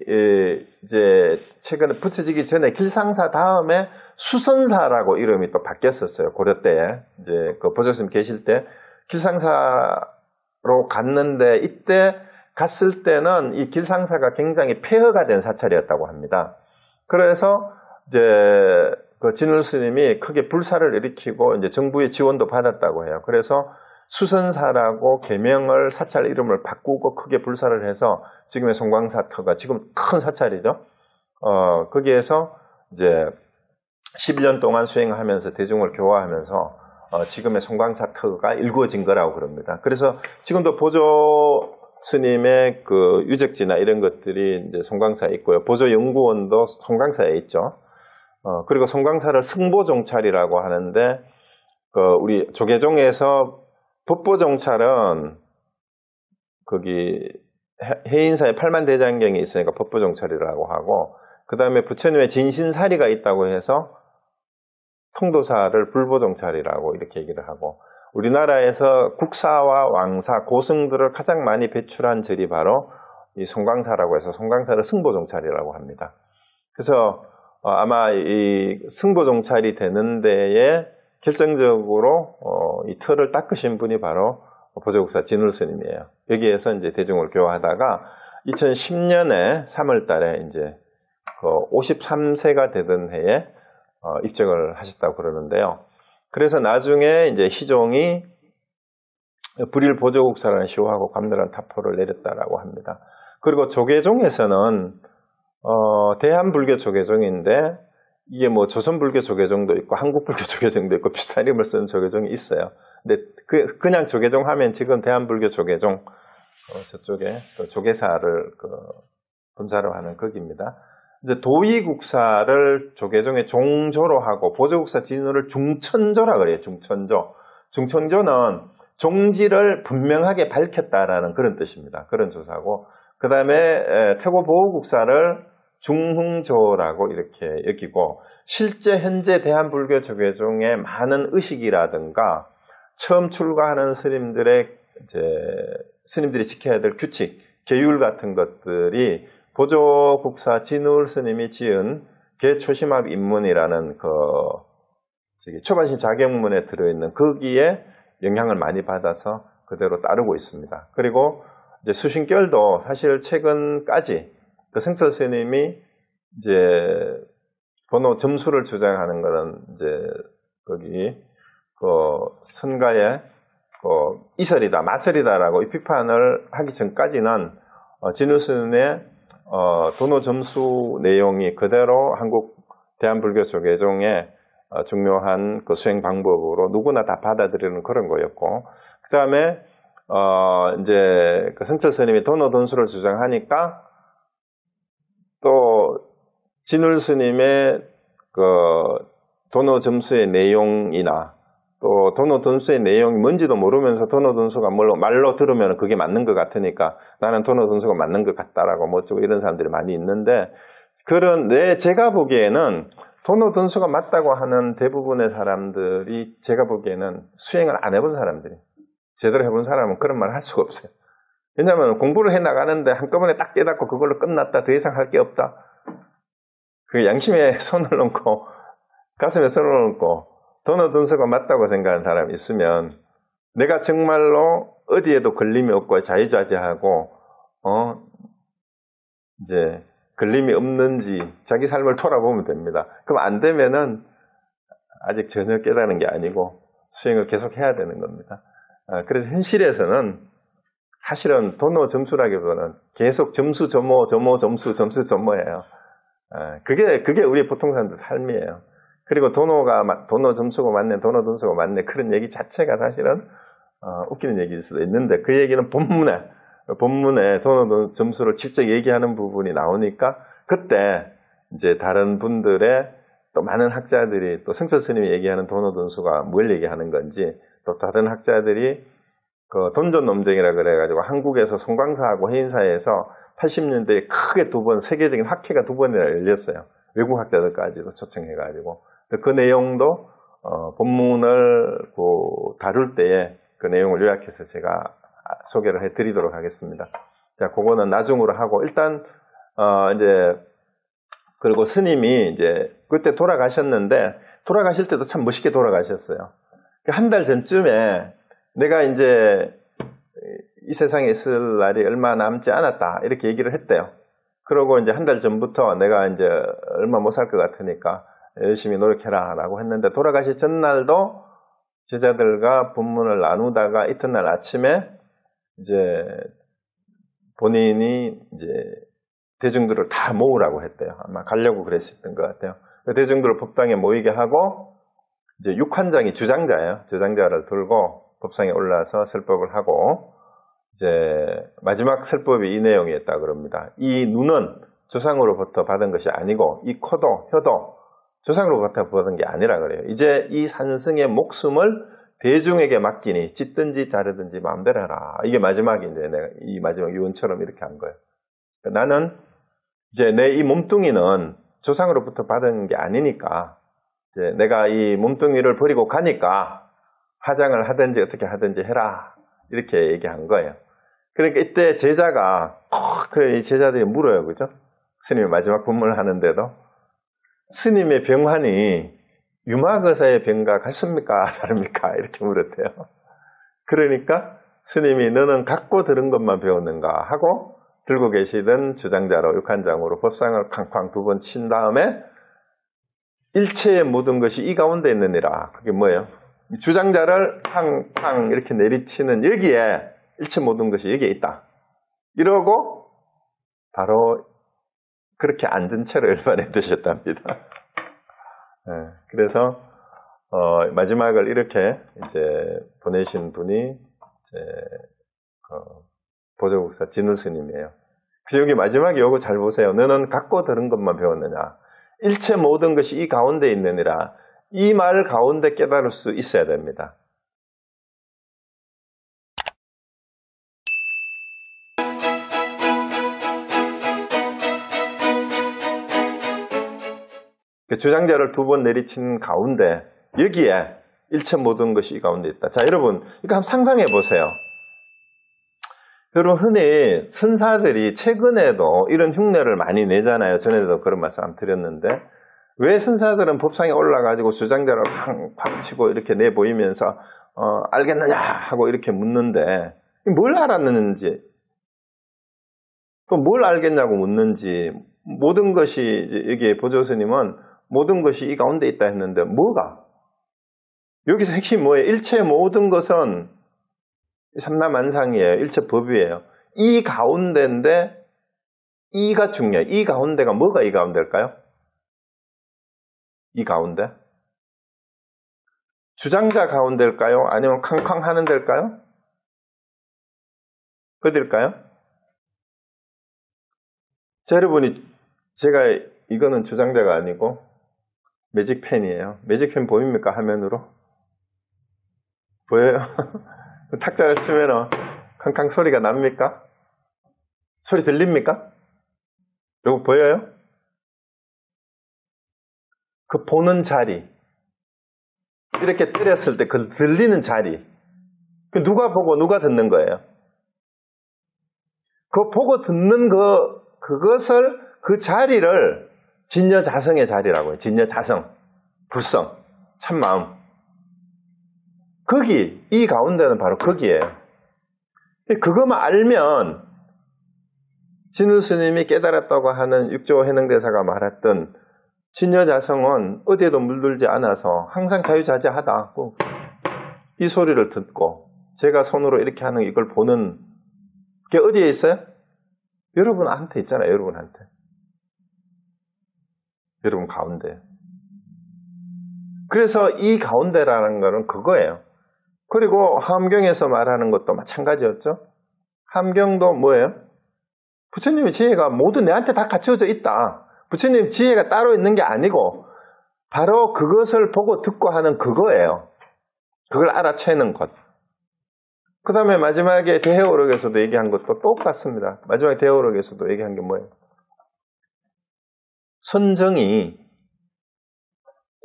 이제 최근에 붙여지기 전에 길상사 다음에 수선사라고 이름이 또 바뀌었었어요. 고려 때에 이제 그 보조스님 계실 때 길상사로 갔는데, 이때 갔을 때는 이 길상사가 굉장히 폐허가 된 사찰이었다고 합니다. 그래서 이제 그 진울 스님이 크게 불사를 일으키고 이제 정부의 지원도 받았다고 해요. 그래서 수선사라고 계명을 사찰 이름을 바꾸고 크게 불사를 해서 지금의 송광사터가 지금 큰 사찰이죠. 거기에서 이제 11년 동안 수행하면서 대중을 교화하면서 지금의 송광사터가 일구어진 거라고 그럽니다. 그래서 지금도 보조 스님의 그 유적지나 이런 것들이 이제 송광사에 있고요. 보조 연구원도 송광사에 있죠. 그리고 송광사를 승보종찰이라고 하는데 우리 조계종에서 법보종찰은 거기 해인사에 팔만대장경이 있으니까 법보종찰이라고 하고, 그 다음에 부처님의 진신사리가 있다고 해서 통도사를 불보종찰이라고 이렇게 얘기를 하고, 우리나라에서 국사와 왕사, 고승들을 가장 많이 배출한 절이 바로 이 송광사라고 해서 송광사를 승보종찰이라고 합니다. 그래서 아마 이 승보종찰이 되는 데에 결정적으로 이 틀을 닦으신 분이 바로 보조국사 진울 스님이에요. 여기에서 이제 대중을 교화하다가 2010년에 3월 달에 이제 53세가 되던 해에 입적을 하셨다고 그러는데요. 그래서 나중에 이제 희종이 불일 보조국사라는 시호하고 감멸한 타포를 내렸다라고 합니다. 그리고 조계종에서는 대한불교 조계종인데 이게 뭐 조선불교 조계종도 있고 한국불교 조계종도 있고 비슷한 이름을 쓰는 조계종이 있어요. 근데 그냥 조계종 하면 지금 대한불교 조계종 저쪽에 조계사를 분사로 하는 거기입니다. 이제 도의국사를 조계종의 종조로 하고 보조국사 진우를 중천조라 그래요. 중천조. 중천조는 종지를 분명하게 밝혔다라는 그런 뜻입니다. 그런 조사고, 그 다음에 태고보호국사를 중흥조라고 이렇게 여기고, 실제 현재 대한불교 조계종의 많은 의식이라든가 처음 출가하는 스님들의 스님들이 지켜야 될 규칙, 계율 같은 것들이 보조국사 진울 스님이 지은 개초심합 입문이라는 초반심 자경문에 들어있는 거기에 영향을 많이 받아서 그대로 따르고 있습니다. 그리고 이제 수신결도 사실 최근까지 성철 스님이 이제 번호 점수를 주장하는 것은 이제 거기 선가에 이설이다, 마설이다라고 비판을 하기 전까지는 진울 스님의 도노 점수 내용이 그대로 한국 대한불교 조계종의 중요한 수행 방법으로 누구나 다 받아들이는 그런 거였고, 그 다음에 이제 성철 스님이 도노 돈수를 주장하니까 또 진울 스님의 도노 점수의 내용이나 또 도노 돈수의 내용이 뭔지도 모르면서 도노 돈수가 말로 들으면 그게 맞는 것 같으니까 나는 도노 돈수가 맞는 것 같다라고 뭐 어쩌고 이런 사람들이 많이 있는데, 제가 보기에는 도노 돈수가 맞다고 하는 대부분의 사람들이 제가 보기에는 수행을 안 해본 사람들이, 제대로 해본 사람은 그런 말을 할 수가 없어요. 왜냐하면 공부를 해 나가는데 한꺼번에 딱 깨닫고 그걸로 끝났다, 더 이상 할 게 없다, 그 양심에 손을 얹고 가슴에 손을 얹고 도노 돈수가 맞다고 생각하는 사람이 있으면 내가 정말로 어디에도 걸림이 없고 자유자재하고 이제 걸림이 없는지 자기 삶을 돌아보면 됩니다. 그럼 안 되면은 아직 전혀 깨닫는 게 아니고 수행을 계속 해야 되는 겁니다. 그래서 현실에서는 사실은 도노 점수라기보다는 계속 점수 점호 점수 점수예요. 그게 우리 보통 사람들 삶이에요. 그리고 도노 점수가 맞네, 도노 돈수가 맞네, 그런 얘기 자체가 사실은 웃기는 얘기일 수도 있는데, 그 얘기는 본문에 도노 점수를 직접 얘기하는 부분이 나오니까 그때 이제 다른 분들의 또 많은 학자들이 또 성철 스님이 얘기하는 도노 돈수가 뭘 얘기하는 건지, 또 다른 학자들이 돈전 논쟁이라 그래가지고 한국에서 송광사하고 해인사에서 80년대에 크게 세계적인 학회가 2번이나 열렸어요. 외국 학자들까지도 초청해가지고. 그 내용도 본문을 다룰 때에 그 내용을 요약해서 제가 소개를 해드리도록 하겠습니다. 자, 그거는 나중으로 하고, 일단 이제 그리고 스님이 이제 그때 돌아가셨는데, 돌아가실 때도 참 멋있게 돌아가셨어요. 한 달 전쯤에 내가 이제 이 세상에 있을 날이 얼마 남지 않았다, 이렇게 얘기를 했대요. 그러고 이제 한 달 전부터 내가 이제 얼마 못 살 것 같으니까 열심히 노력해라 라고 했는데, 돌아가실 전날도 제자들과 본문을 나누다가 이튿날 아침에 이제 본인이 이제 대중들을 다 모으라고 했대요. 아마 가려고 그랬었던 것 같아요. 대중들을 법당에 모이게 하고 이제 육환장이 주장자예요. 주장자를 들고 법상에 올라서 설법을 하고 이제 마지막 설법이 이 내용이었다 그럽니다. 이 눈은 조상으로부터 받은 것이 아니고 이 코도 혀도 조상으로부터 받은 게 아니라 그래요. 이제 이 산성의 목숨을 대중에게 맡기니 찢든지 자르든지 마음대로 해라. 이게 마지막인데 내가 이 마지막 유언처럼 이렇게 한 거예요. 나는 이제 내 이 몸뚱이는 조상으로부터 받은 게 아니니까 이제 내가 이 몸뚱이를 버리고 가니까 화장을 하든지 어떻게 하든지 해라. 이렇게 얘기한 거예요. 그러니까 이때 제자가 이 제자들이 물어요. 그죠? 스님이 마지막 법문을 하는데도 스님의 병환이 유막의사의 병과 같습니까? 다릅니까? 이렇게 물었대요. 그러니까 스님이 너는 갖고 들은 것만 배웠는가 하고 들고 계시던 주장자로 육한장으로 법상을 쾅쾅 두 번 친 다음에 일체의 모든 것이 이 가운데 있느니라. 그게 뭐예요? 주장자를 팡팡 이렇게 내리치는 여기에 일체 모든 것이 여기에 있다. 이러고 바로 그렇게 앉은 채로 일반에 드셨답니다. 네, 그래서 마지막을 이렇게 이제 보내신 분이 이제 보조국사 진우 스님이에요. 그래서 여기 마지막에 요거 잘 보세요. 너는 갖고 들은 것만 배웠느냐? 일체 모든 것이 이 가운데 있느니라. 이 말 가운데 깨달을 수 있어야 됩니다. 주장자를 두 번 내리친 가운데 여기에 일체 모든 것이 이 가운데 있다. 자, 여러분 이거 한번 상상해 보세요. 여러분 흔히 선사들이 최근에도 이런 흉내를 많이 내잖아요. 전에도 그런 말씀 안 드렸는데 왜 선사들은 법상에 올라가지고 주장자를 팡팡 치고 이렇게 내보이면서 알겠느냐 하고 이렇게 묻는데 뭘 알았는지 또 뭘 알겠냐고 묻는지 모든 것이 여기 보조스님은 모든 것이 이 가운데 있다 했는데 뭐가? 여기서 핵심이 뭐예요? 일체 모든 것은 삼라만상이에요. 일체 법이에요. 이 가운데인데 이가 중요해요. 이 가운데가 뭐가 이 가운데일까요? 이 가운데? 주장자 가운데일까요? 아니면 캉캉 하는 데일까요? 어딜까요? 자, 여러분이 제가 이거는 주장자가 아니고 매직펜이에요. 매직펜 보입니까? 화면으로? 보여요? 탁자를 치면 캉캉 소리가 납니까? 소리 들립니까? 이거 보여요? 그 보는 자리 이렇게 때렸을 때 그 들리는 자리 누가 보고 누가 듣는 거예요? 그 보고 듣는 그것을 그 자리를 진여자성의 자리라고 해요. 진여자성, 불성, 참마음. 거기, 이 가운데는 바로 거기에요. 그것만 알면 진우 스님이 깨달았다고 하는 육조 해능대사가 말했던 진여자성은 어디에도 물들지 않아서 항상 자유자재하다. 이 소리를 듣고 제가 손으로 이렇게 하는 이걸 보는 게 어디에 있어요? 여러분한테 있잖아요. 여러분한테. 여러분 가운데. 그래서 이 가운데라는 거는 그거예요. 그리고 함경에서 말하는 것도 마찬가지였죠. 함경도 뭐예요? 부처님의 지혜가 모두 내한테 다 갖춰져 있다. 부처님 지혜가 따로 있는 게 아니고 바로 그것을 보고 듣고 하는 그거예요. 그걸 알아채는 것. 그 다음에 마지막에 대해오록에서도 얘기한 것도 똑같습니다. 마지막에 대해오록에서도 얘기한 게 뭐예요? 선정이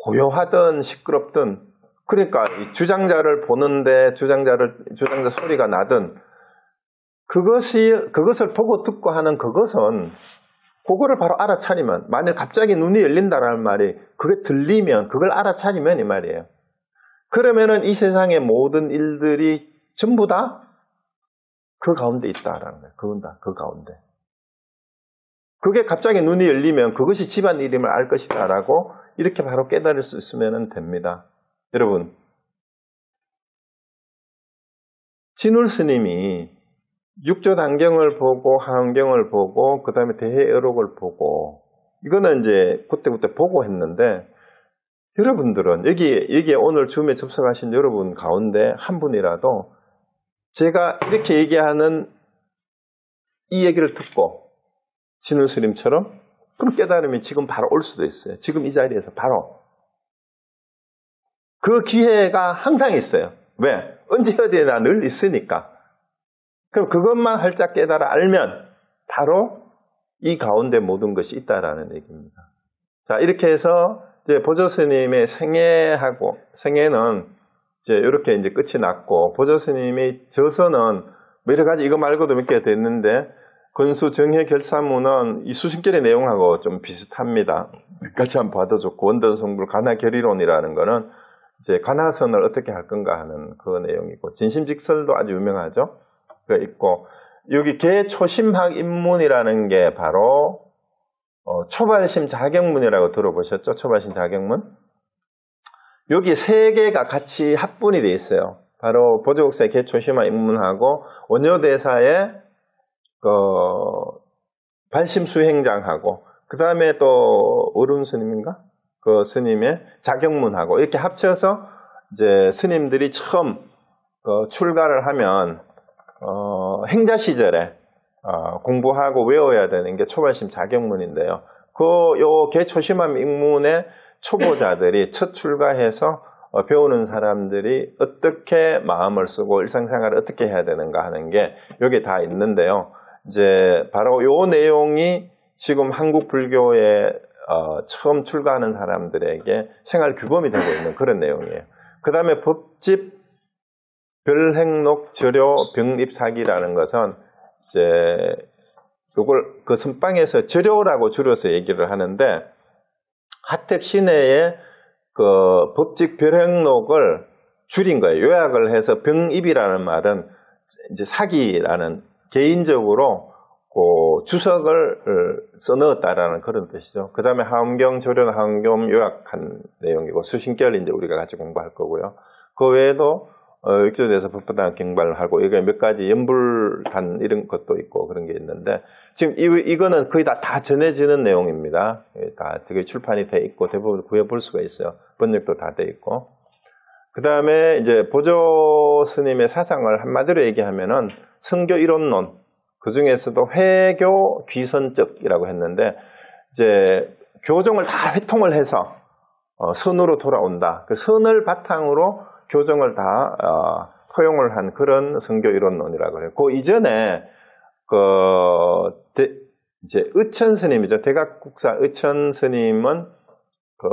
고요하든 시끄럽든 그러니까 이 주장자를 보는데 주장자 소리가 나든 그것을 보고 듣고 하는 그것은 그거를 바로 알아차리면 만일 갑자기 눈이 열린다라는 말이 그게 들리면 그걸 알아차리면 이 말이에요. 그러면은 이 세상의 모든 일들이 전부 다 그 가운데 있다라는 거예요. 그건 다 그 가운데. 그게 갑자기 눈이 열리면 그것이 집안일임을 알 것이다라고 이렇게 바로 깨달을 수 있으면 됩니다. 여러분, 진울 스님이 육조 단경을 보고 하은경을 보고 그 다음에 대해어록을 보고 이거는 이제 그때그때 보고 했는데 여러분들은 여기에 오늘 줌에 접속하신 여러분 가운데 한 분이라도 제가 이렇게 얘기하는 이 얘기를 듣고 진울 스님처럼 그럼 깨달음이 지금 바로 올 수도 있어요. 지금 이 자리에서 바로. 그 기회가 항상 있어요. 왜? 언제 어디에나 늘 있으니까. 그럼 그것만 활짝 깨달아 알면 바로 이 가운데 모든 것이 있다라는 얘기입니다. 자, 이렇게 해서 이제 보조 스님의 생애는 이제 이렇게 이제 끝이 났고, 보조 스님이 저서는 뭐 여러 가지 이거 말고도 몇 개 됐는데, 건수 정해 결사문은 이 수신결의 내용하고 좀 비슷합니다. 같이 한번 봐도 좋고, 원전성불 간화 결의론이라는 거는 이제 간화선을 어떻게 할 건가 하는 그 내용이고, 진심직설도 아주 유명하죠. 그 있고, 여기 개초심학 입문이라는 게 바로 초발심 자격문이라고 들어보셨죠? 초발심 자격문. 여기 세 개가 같이 합분이 돼 있어요. 바로 보조국사의 개초심학 입문하고 원효대사의 발심수행장하고 그 다음에 또 어른 스님인가? 그 스님의 자격문하고 이렇게 합쳐서 이제 스님들이 처음 출가를 하면 행자 시절에 공부하고 외워야 되는 게 초발심 자격문인데요. 요 개초심함 입문의 초보자들이 첫 출가해서 배우는 사람들이 어떻게 마음을 쓰고 일상생활을 어떻게 해야 되는가 하는 게 여기 다 있는데요. 이제 바로 요 내용이 지금 한국 불교에 처음 출가하는 사람들에게 생활 규범이 되고 있는 그런 내용이에요. 그 다음에 법집 별행록 절요 병입사기라는 것은 이제 이걸 그 선방에서 절요라고 줄여서 얘기를 하는데 하택 시내에 그 법직 별행록을 줄인 거예요. 요약을 해서 병입이라는 말은 이제 사기라는 개인적으로 그 주석을 써넣었다라는 그런 뜻이죠. 그 다음에 하음경, 조련, 하음경 요약한 내용이고 수신결 이제 우리가 같이 공부할 거고요. 그 외에도 육조대에서 법보다 경발을 하고 이게 몇 가지 연불단 이런 것도 있고 그런 게 있는데 지금 이거는 거의 다 전해지는 내용입니다. 다 되게 출판이 돼 있고 대부분 구해볼 수가 있어요. 번역도 다 돼 있고. 그 다음에 이제 보조 스님의 사상을 한마디로 얘기하면은 성교 이론론, 그 중에서도 회교 귀선적이라고 했는데 이제 교정을 다 회통을 해서 선으로 돌아온다. 그 선을 바탕으로 교정을 다 포용을 한 그런 성교 이론론이라고 해요. 그 이전에 이제 의천 스님이죠. 대각국사 의천 스님은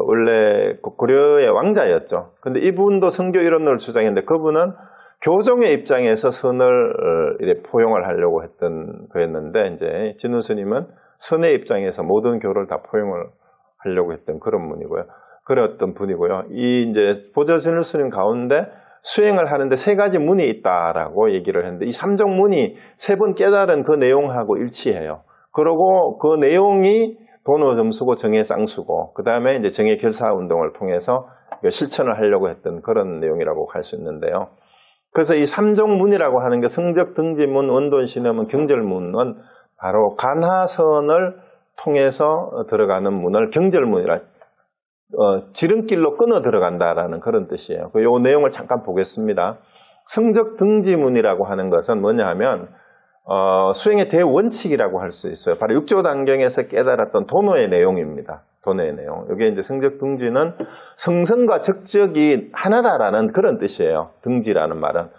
원래 고려의 왕자였죠. 근데 이분도 성교 이론론을 주장했는데 그분은 교정의 입장에서 선을 이렇게 포용을 하려고 했던 거였는데 이제 진우 스님은 선의 입장에서 모든 교를 다 포용을 하려고 했던 그런 분이고요. 그랬던 분이고요. 이 이제 보조진울 스님 가운데 수행을 하는데 세 가지 문이 있다라고 얘기를 했는데 이 삼종 문이 세 번 깨달은 그 내용하고 일치해요. 그리고 그 내용이 도노 점수고 정의 쌍수고 그 다음에 이제 정의 결사 운동을 통해서 실천을 하려고 했던 그런 내용이라고 할 수 있는데요. 그래서 이 삼종 문이라고 하는 게 성적 등지문, 원돈 신음은 경절문은 바로 간하선을 통해서 들어가는 문을 경절문이라 지름길로 끊어 들어간다라는 그런 뜻이에요. 이 내용을 잠깐 보겠습니다. 성적 등지문이라고 하는 것은 뭐냐 하면 수행의 대원칙이라고 할 수 있어요. 바로 육조 단경에서 깨달았던 도노의 내용입니다. 도노의 내용. 여기에 이제 성적 등지는 성성과 적적이 하나다라는 그런 뜻이에요. 등지라는 말은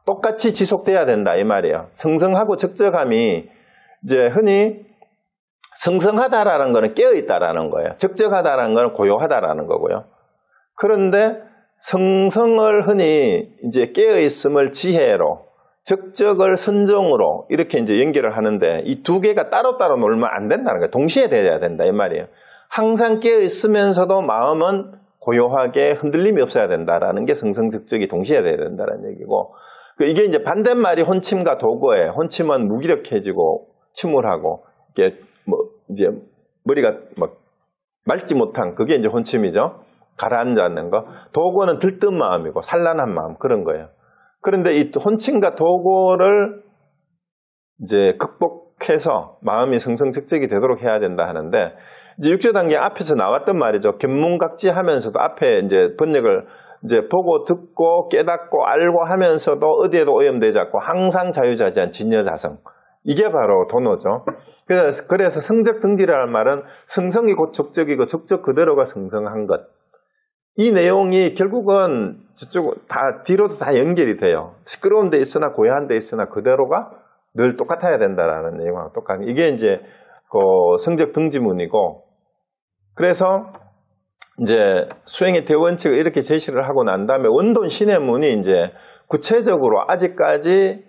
똑같이 지속돼야 된다 이 말이에요. 성성하고 적적함이 이제 흔히 성성하다라는 거는 깨어있다라는 거예요. 적적하다라는 거는 고요하다라는 거고요. 그런데 성성을 흔히 이제 깨어있음을 지혜로, 적적을 선정으로 이렇게 이제 연결을 하는데 이 두 개가 따로따로 놀면 안 된다는 거예요. 동시에 돼야 된다 이 말이에요. 항상 깨어있으면서도 마음은 고요하게 흔들림이 없어야 된다라는 게 성성적적이 동시에 돼야 된다는 얘기고 이게 이제 반대말이 혼침과 도거예요. 혼침은 무기력해지고 침울하고 이게 이제 머리가 막 맑지 못한 그게 이제 혼침이죠. 가라앉아 있는 거. 도거는 들뜬 마음이고 산란한 마음 그런 거예요. 그런데 이 혼침과 도고를 이제 극복해서 마음이 성성적적이 되도록 해야 된다 하는데, 이제 6조 단계 앞에서 나왔던 말이죠. 견문각지 하면서도 앞에 이제 번역을 이제 보고 듣고 깨닫고 알고 하면서도 어디에도 오염되지 않고 항상 자유자재한 진여자성. 이게 바로 도노죠. 그래서 성적등지라는 말은 성성이 곧 적적이고 적적 그대로가 성성한 것. 이 내용이 결국은 저쪽 다 뒤로도 다 연결이 돼요. 시끄러운 데 있으나 고요한 데 있으나 그대로가 늘 똑같아야 된다라는 내용하고 똑같은. 이게 이제 그 성적등지문이고, 그래서 이제 수행의 대원칙을 이렇게 제시를 하고 난 다음에 원돈 신해문이 이제 구체적으로 아직까지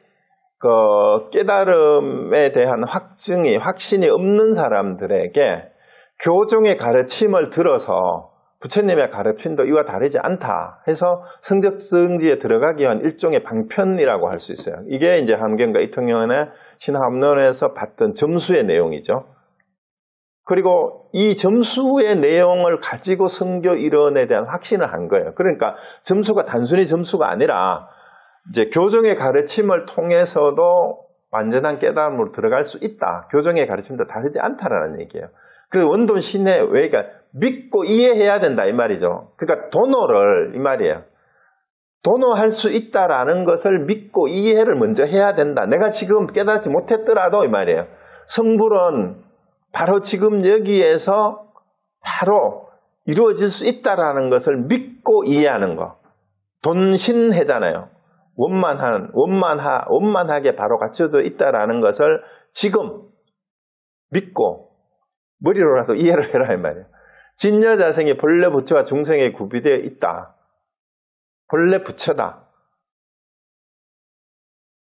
그 깨달음에 대한 확신이 없는 사람들에게 교종의 가르침을 들어서 부처님의 가르침도 이와 다르지 않다 해서 성적등지에 들어가기 위한 일종의 방편이라고 할 수 있어요. 이게 이제 함경과 이통영의 신화합론에서 봤던 점수의 내용이죠. 그리고 이 점수의 내용을 가지고 성교 이론에 대한 확신을 한 거예요. 그러니까 점수가 단순히 점수가 아니라 이제 교정의 가르침을 통해서도 완전한 깨달음으로 들어갈 수 있다. 교정의 가르침도 다르지 않다라는 얘기예요. 그래서 원돈 신의 왜가 믿고 이해해야 된다 이 말이죠. 그러니까 도노를 이 말이에요. 도노할 수 있다라는 것을 믿고 이해를 먼저 해야 된다. 내가 지금 깨닫지 못했더라도 이 말이에요. 성불은 바로 지금 여기에서 바로 이루어질 수 있다라는 것을 믿고 이해하는 거. 돈신해잖아요. 원만하게 바로 갖춰져 있다라는 것을 지금 믿고 머리로라도 이해를 해라 이 말이에요. 진여자생이 본래 부처와 중생에 구비되어 있다. 본래 부처다.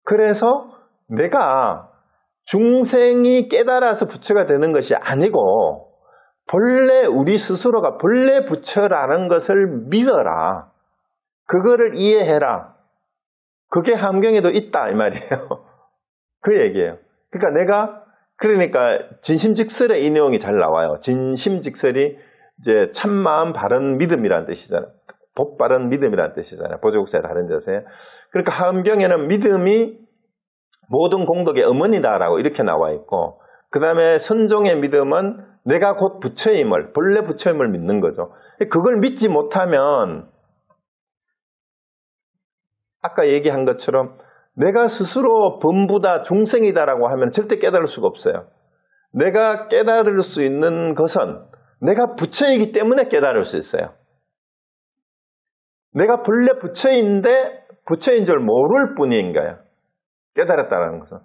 그래서 내가 중생이 깨달아서 부처가 되는 것이 아니고 본래 우리 스스로가 본래 부처라는 것을 믿어라. 그거를 이해해라. 그게 함경에도 있다 이 말이에요. 그 얘기예요. 그러니까 진심직설에 이 내용이 잘 나와요. 진심직설이 이제 참마음 바른 믿음이라는 뜻이잖아요. 복 바른 믿음이라는 뜻이잖아요. 보조국사의 다른 자세. 그러니까 함경에는 믿음이 모든 공덕의 어머니다라고 이렇게 나와 있고, 그 다음에 선종의 믿음은 내가 곧 부처임을, 본래 부처임을 믿는 거죠. 그걸 믿지 못하면 아까 얘기한 것처럼 내가 스스로 범부다, 중생이다라고 하면 절대 깨달을 수가 없어요. 내가 깨달을 수 있는 것은 내가 부처이기 때문에 깨달을 수 있어요. 내가 본래 부처인데 부처인 줄 모를 뿐인 거예요. 깨달았다는 것은.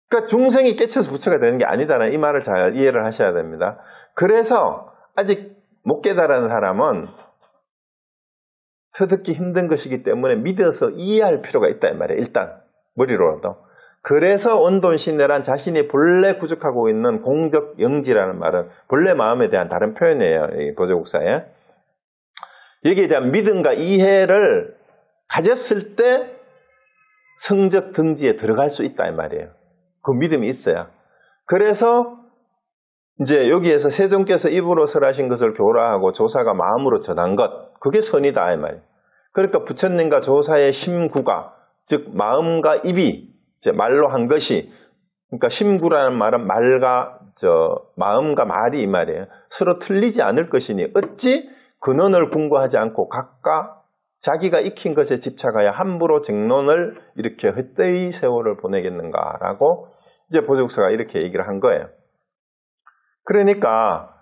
그러니까 중생이 깨쳐서 부처가 되는 게 아니다라는 이 말을 잘 이해를 하셔야 됩니다. 그래서 아직 못 깨달은 사람은 터득기 힘든 것이기 때문에 믿어서 이해할 필요가 있다 이 말이에요. 일단 머리로라도. 그래서 원돈신내란 자신이 본래 구족하고 있는 공적 영지라는 말은 본래 마음에 대한 다른 표현이에요. 이 보조국사에. 여기에 대한 믿음과 이해를 가졌을 때 성적 등지에 들어갈 수 있다 이 말이에요. 그 믿음이 있어야. 그래서 이제 여기에서 세종께서 입으로 설하신 것을 교라하고 조사가 마음으로 전한 것, 그게 선이다 이 말이에요. 그러니까 부처님과 조사의 심구가, 즉 마음과 입이 이제 말로 한 것이, 그러니까 심구라는 말은 마음과 말이 이 말이에요. 서로 틀리지 않을 것이니 어찌 근원을 궁구하지 않고 각각 자기가 익힌 것에 집착하여 함부로 정론을 이렇게 헛되이 세월을 보내겠는가라고 이제 보조국사가 이렇게 얘기를 한 거예요. 그러니까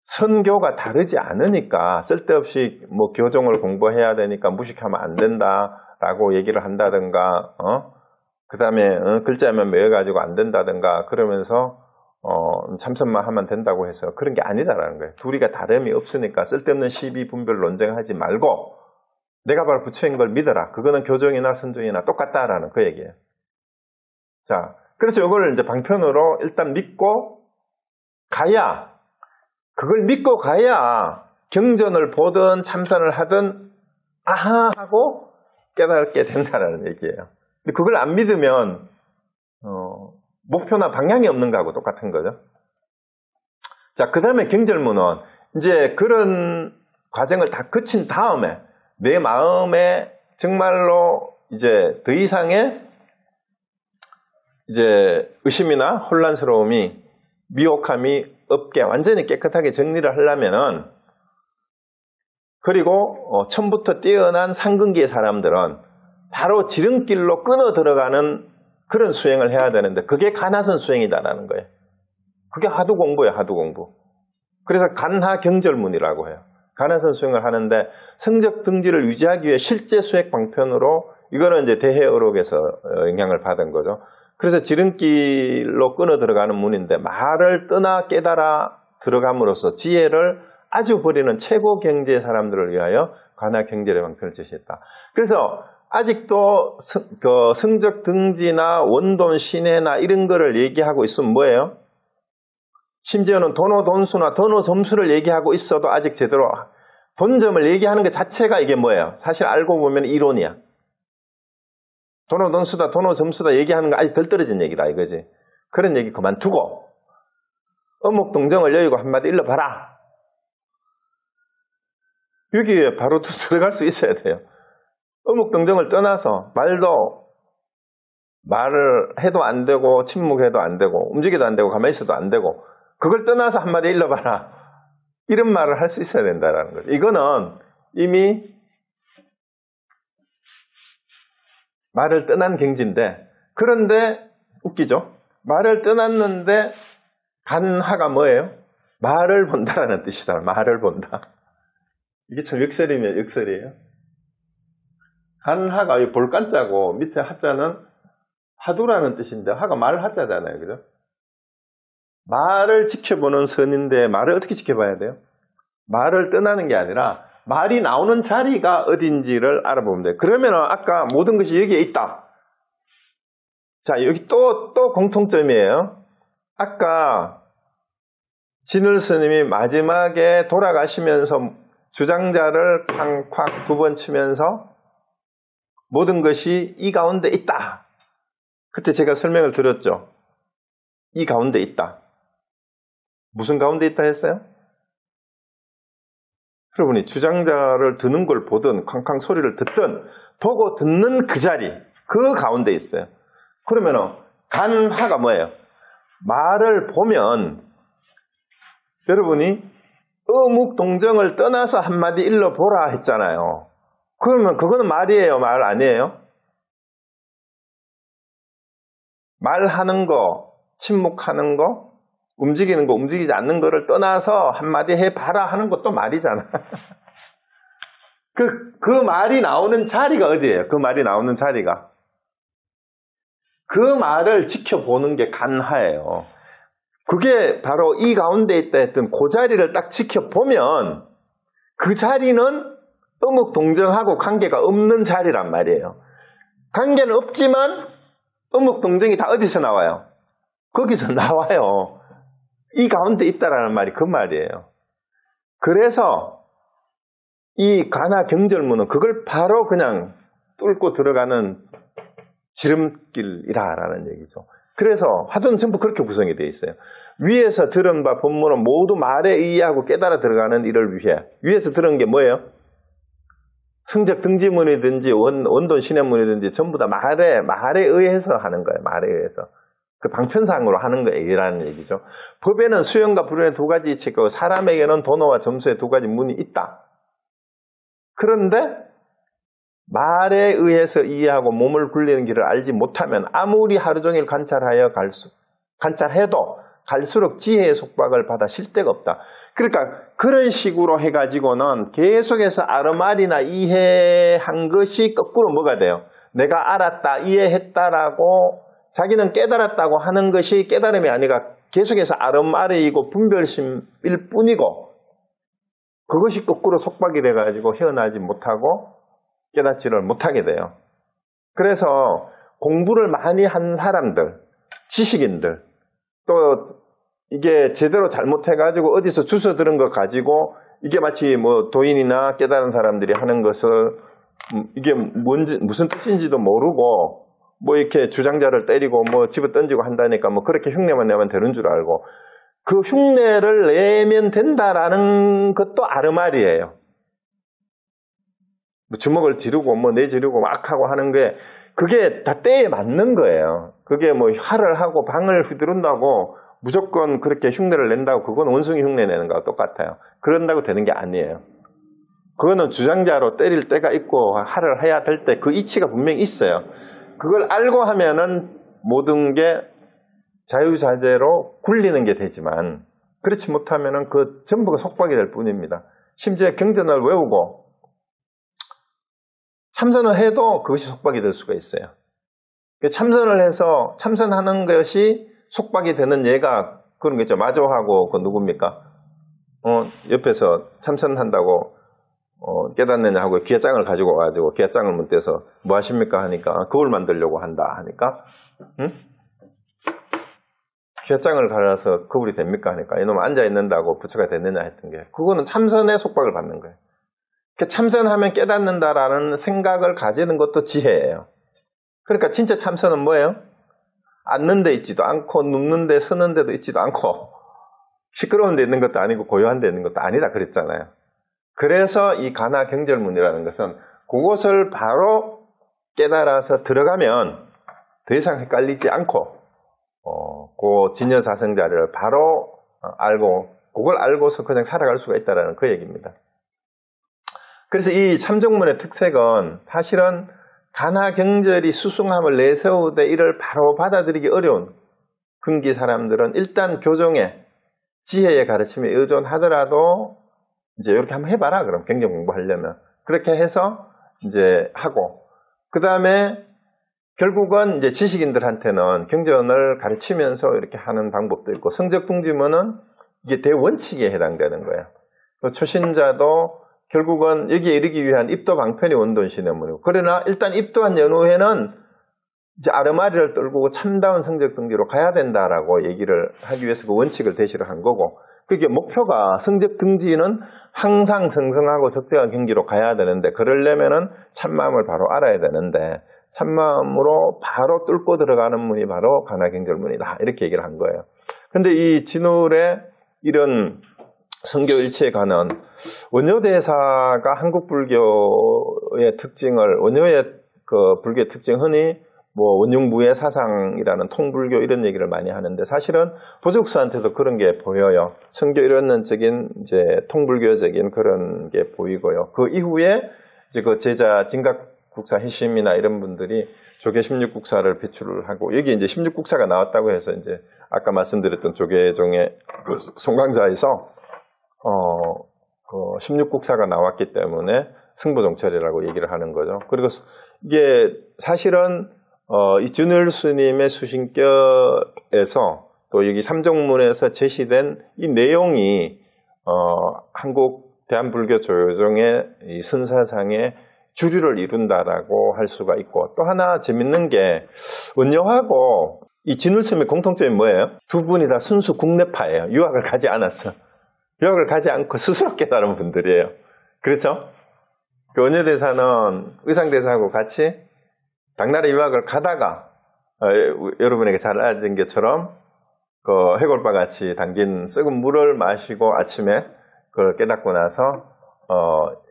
선교가 다르지 않으니까 쓸데없이 뭐 교종을 공부해야 되니까 무식하면 안 된다라고 얘기를 한다든가, 그 다음에 글자만 매여가지고 안 된다든가 그러면서 참선만 하면 된다고 해서 그런 게 아니다라는 거예요. 둘이가 다름이 없으니까 쓸데없는 시비 분별 논쟁하지 말고 내가 바로 부처인 걸 믿어라. 그거는 교종이나 선종이나 똑같다라는 그 얘기예요. 자, 그래서 이걸 이제 방편으로 일단 믿고 가야, 그걸 믿고 가야 경전을 보든 참선을 하든 아하 하고 깨닫게 된다는 얘기예요. 근데 그걸 안 믿으면 목표나 방향이 없는 거하고 똑같은 거죠. 자, 그 다음에 경절문은 이제 그런 과정을 다 거친 다음에 내 마음에 정말로 이제 더 이상의 이제 의심이나 혼란스러움이 미혹함이 없게 완전히 깨끗하게 정리를 하려면은 그리고 처음부터 뛰어난 상근기의 사람들은 바로 지름길로 끊어 들어가는 그런 수행을 해야 되는데 그게 간하선 수행이다라는 거예요. 그게 하두 공부예요. 하두 공부. 그래서 간하경절문이라고 해요. 간하선 수행을 하는데 성적 등지를 유지하기 위해 실제 수행 방편으로 이거는 이제 대해어록에서 영향을 받은 거죠. 그래서 지름길로 끊어 들어가는 문인데 말을 떠나 깨달아 들어감으로써 지혜를 아주 버리는 최고 경지의 사람들을 위하여 간하경절의 방편을 제시했다. 그래서 아직도 성적 등지나 원돈 신해나 이런 거를 얘기하고 있으면 뭐예요? 심지어는 돈호돈수나 돈호점수를 얘기하고 있어도 아직 제대로 돈점을 얘기하는 것 자체가 이게 뭐예요? 사실 알고 보면 이론이야. 돈호돈수다 돈호점수다 얘기하는 거 아직 덜 떨어진 얘기다 이거지. 그런 얘기 그만두고 어묵동정을 여의고 한마디 일러봐라. 여기에 바로 들어갈 수 있어야 돼요. 어묵동정을 떠나서 말을 해도 안 되고 침묵해도 안 되고 움직여도 안 되고 가만히 있어도 안 되고 그걸 떠나서 한마디 일러봐라. 이런 말을 할 수 있어야 된다는 거죠. 이거는 이미 말을 떠난 경지인데 그런데 웃기죠. 말을 떠났는데 간하가 뭐예요? 말을 본다라는 뜻이다. 말을 본다. 이게 참 역설이면 역설이에요. 간하가 볼간자고 밑에 하자는 하두라는 뜻인데 하가 말 하자잖아요. 그죠? 말을 지켜보는 선인데 말을 어떻게 지켜봐야 돼요? 말을 떠나는 게 아니라 말이 나오는 자리가 어딘지를 알아보면 돼요. 그러면 아까 모든 것이 여기에 있다. 자, 여기 또 공통점이에요. 아까 진울 스님이 마지막에 돌아가시면서 주장자를 쾅쾅 두 번 치면서 모든 것이 이 가운데 있다. 그때 제가 설명을 드렸죠. 이 가운데 있다. 무슨 가운데 있다 했어요? 여러분이 주장자를 드는 걸 보든 쾅쾅 소리를 듣든 보고 듣는 그 자리, 그 가운데 있어요. 그러면은 간하가 뭐예요? 말을 보면 여러분이 어묵동정을 떠나서 한마디 일러보라 했잖아요. 그러면 그거는 말이에요? 말 아니에요? 말하는 거, 침묵하는 거, 움직이는 거, 움직이지 않는 거를 떠나서 한마디 해봐라 하는 것도 말이잖아. 그 말이 나오는 자리가 어디예요? 그 말이 나오는 자리가. 그 말을 지켜보는 게 간하예요. 그게 바로 이 가운데 있다 했던 그 자리를 딱 지켜보면 그 자리는 어묵동정하고 관계가 없는 자리란 말이에요. 관계는 없지만 어묵동정이 다 어디서 나와요? 거기서 나와요. 이 가운데 있다라는 말이 그 말이에요. 그래서 이 간하경절문은 그걸 바로 그냥 뚫고 들어가는 지름길이라는 얘기죠. 그래서 화두는 전부 그렇게 구성이 되어 있어요. 위에서 들은 바 본문은 모두 말에 의하고 깨달아 들어가는 일을 위해. 위에서 들은 게 뭐예요? 성적 등지문이든지 원돈 신해문이든지 전부 다 말에 의해서 하는 거예요. 말에 의해서. 그 방편상으로 하는 거라는 얘기죠. 법에는 수용과 불용의 두 가지 이치가 있고 사람에게는 도노와 점수의 두 가지 문이 있다. 그런데 말에 의해서 이해하고 몸을 굴리는 길을 알지 못하면 아무리 하루 종일 관찰해도 갈수록 지혜의 속박을 받아 쉴 데가 없다. 그러니까 그런 식으로 해가지고는 계속해서 아르말이나 이해한 것이 거꾸로 뭐가 돼요? 내가 알았다, 이해했다라고 자기는 깨달았다고 하는 것이 깨달음이 아니라 계속해서 아름아르이고 분별심일 뿐이고 그것이 거꾸로 속박이 돼가지고 헤어나지 못하고 깨닫지를 못하게 돼요. 그래서 공부를 많이 한 사람들, 지식인들, 또 이게 제대로 잘못해가지고 어디서 주워 들은 거 가지고 이게 마치 뭐 도인이나 깨달은 사람들이 하는 것을 이게 뭔지 무슨 뜻인지도 모르고 뭐 이렇게 주장자를 때리고 뭐 집어 던지고 한다니까 뭐 그렇게 흉내만 내면 되는 줄 알고 그 흉내를 내면 된다라는 것도 아르말이에요. 뭐 주먹을 지르고 뭐 내지르고 막 하고 하는 게 그게 다 때에 맞는 거예요. 그게 뭐 화를 하고 방을 휘두른다고 무조건 그렇게 흉내를 낸다고 그건 원숭이 흉내 내는 거하고 똑같아요. 그런다고 되는 게 아니에요. 그거는 주장자로 때릴 때가 있고 화를 해야 될 때 그 이치가 분명히 있어요. 그걸 알고 하면은 모든 게 자유자재로 굴리는 게 되지만 그렇지 못하면은 그 전부가 속박이 될 뿐입니다. 심지어 경전을 외우고 참선을 해도 그것이 속박이 될 수가 있어요. 참선을 해서 참선하는 것이 속박이 되는 예가 그런 거 있죠. 마조하고 그 누굽니까? 옆에서 참선한다고 깨닫느냐 하고 기아장을 가지고 와가지고 기아장을 문대서 뭐 하십니까 하니까 거울 만들려고 한다 하니까 응? 기아장을 갈아서 거울이 됩니까 하니까 이놈 앉아있는다고 부처가 됐느냐 했던 게 그거는 참선의 속박을 받는 거예요. 참선하면 깨닫는다라는 생각을 가지는 것도 지혜예요. 그러니까 진짜 참선은 뭐예요? 앉는 데 있지도 않고 눕는 데 서는 데도 있지도 않고 시끄러운 데 있는 것도 아니고 고요한 데 있는 것도 아니다 그랬잖아요. 그래서 이 가나 경절문이라는 것은 그것을 바로 깨달아서 들어가면 더 이상 헷갈리지 않고 그 진여사성자를 바로 알고 그걸 알고서 그냥 살아갈 수가 있다는 그 얘기입니다. 그래서 이 삼정문의 특색은 사실은 가나 경절이 수승함을 내세우되 이를 바로 받아들이기 어려운 근기 사람들은 일단 교종의 지혜의 가르침에 의존하더라도 이제 이렇게 한번 해봐라. 그럼 경전 공부하려면 그렇게 해서 이제 하고 그 다음에 결국은 이제 지식인들한테는 경전을 가르치면서 이렇게 하는 방법도 있고 성적등지문은 이게 대원칙에 해당되는 거예요. 초신자도 결국은 여기에 이르기 위한 입도 방편이 원돈신의 문이고 그러나 일단 입도한 연후에는 이제 아르마리를 떨고 참다운 성적등지로 가야 된다라고 얘기를 하기 위해서 그 원칙을 대시를 한 거고 그게 목표가 성적등지는 항상 성성하고 적정한 경지로 가야 되는데 그러려면은 참마음을 바로 알아야 되는데 참마음으로 바로 뚫고 들어가는 문이 바로 가나경절문이다 이렇게 얘기를 한 거예요. 근데 이 진울의 이런 성교일치에 관한 원효대사가 한국 불교의 특징을 원효의 그 불교의 특징 흔히 뭐 원흉무의 사상이라는 통불교 이런 얘기를 많이 하는데 사실은 보족수한테도 그런 게 보여요. 성교 일원론적인 이제 통불교적인 그런 게 보이고요. 그 이후에 이제 그 제자 진각국사 해심이나 이런 분들이 조계 16국사를 비출을 하고 여기 이제 16국사가 나왔다고 해서 이제 아까 말씀드렸던 조계종의 그 송강자에서 그 16국사가 나왔기 때문에 승부정철이라고 얘기를 하는 거죠. 그리고 이게 사실은 이 준을 스님의 수신결에서 또 여기 삼정문에서 제시된 이 내용이 한국 대한불교 조효종의 이 선사상의 주류를 이룬다라고 할 수가 있고 또 하나 재밌는 게 원효하고 이 진울 스님의 공통점이 뭐예요? 두 분이 다 순수 국내파예요. 유학을 가지 않았어. 유학을 가지 않고 스스로 깨달은 분들이에요. 그렇죠? 그 원효대사는 의상대사하고 같이 당나라 유학을 가다가 여러분에게 잘 알려진 것처럼 그 해골바 같이 담긴 썩은 물을 마시고 아침에 그걸 깨닫고 나서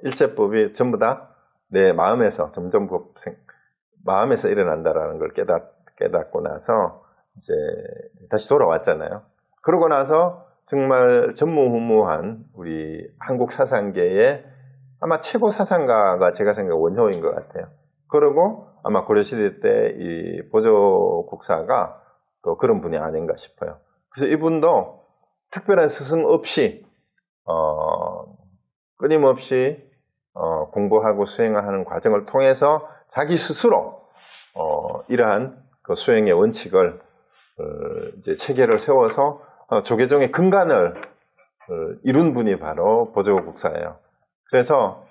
일체법이 전부 다 내 마음에서 점점 마음에서 일어난다라는 걸 깨닫고 나서 이제 다시 돌아왔잖아요. 그러고 나서 정말 전무후무한 우리 한국 사상계의 아마 최고 사상가가 제가 생각해 원효인 것 같아요. 그리고 아마 고려시대 때 이 보조국사가 또 그런 분이 아닌가 싶어요. 그래서 이분도 특별한 스승 없이 끊임없이 공부하고 수행하는 과정을 통해서 자기 스스로 이러한 그 수행의 원칙을 이제 체계를 세워서 조계종의 근간을 이룬 분이 바로 보조국사예요. 그래서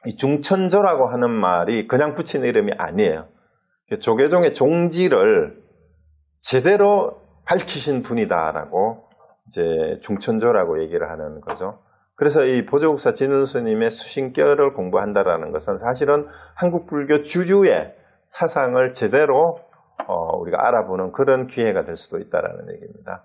이 중천조라고 하는 말이 그냥 붙인 이름이 아니에요. 조계종의 종지를 제대로 밝히신 분이다라고 이제 중천조라고 얘기를 하는 거죠. 그래서 이 보조국사 진울 스님의 수신결을 공부한다라는 것은 사실은 한국 불교 주류의 사상을 제대로 우리가 알아보는 그런 기회가 될 수도 있다라는 얘기입니다.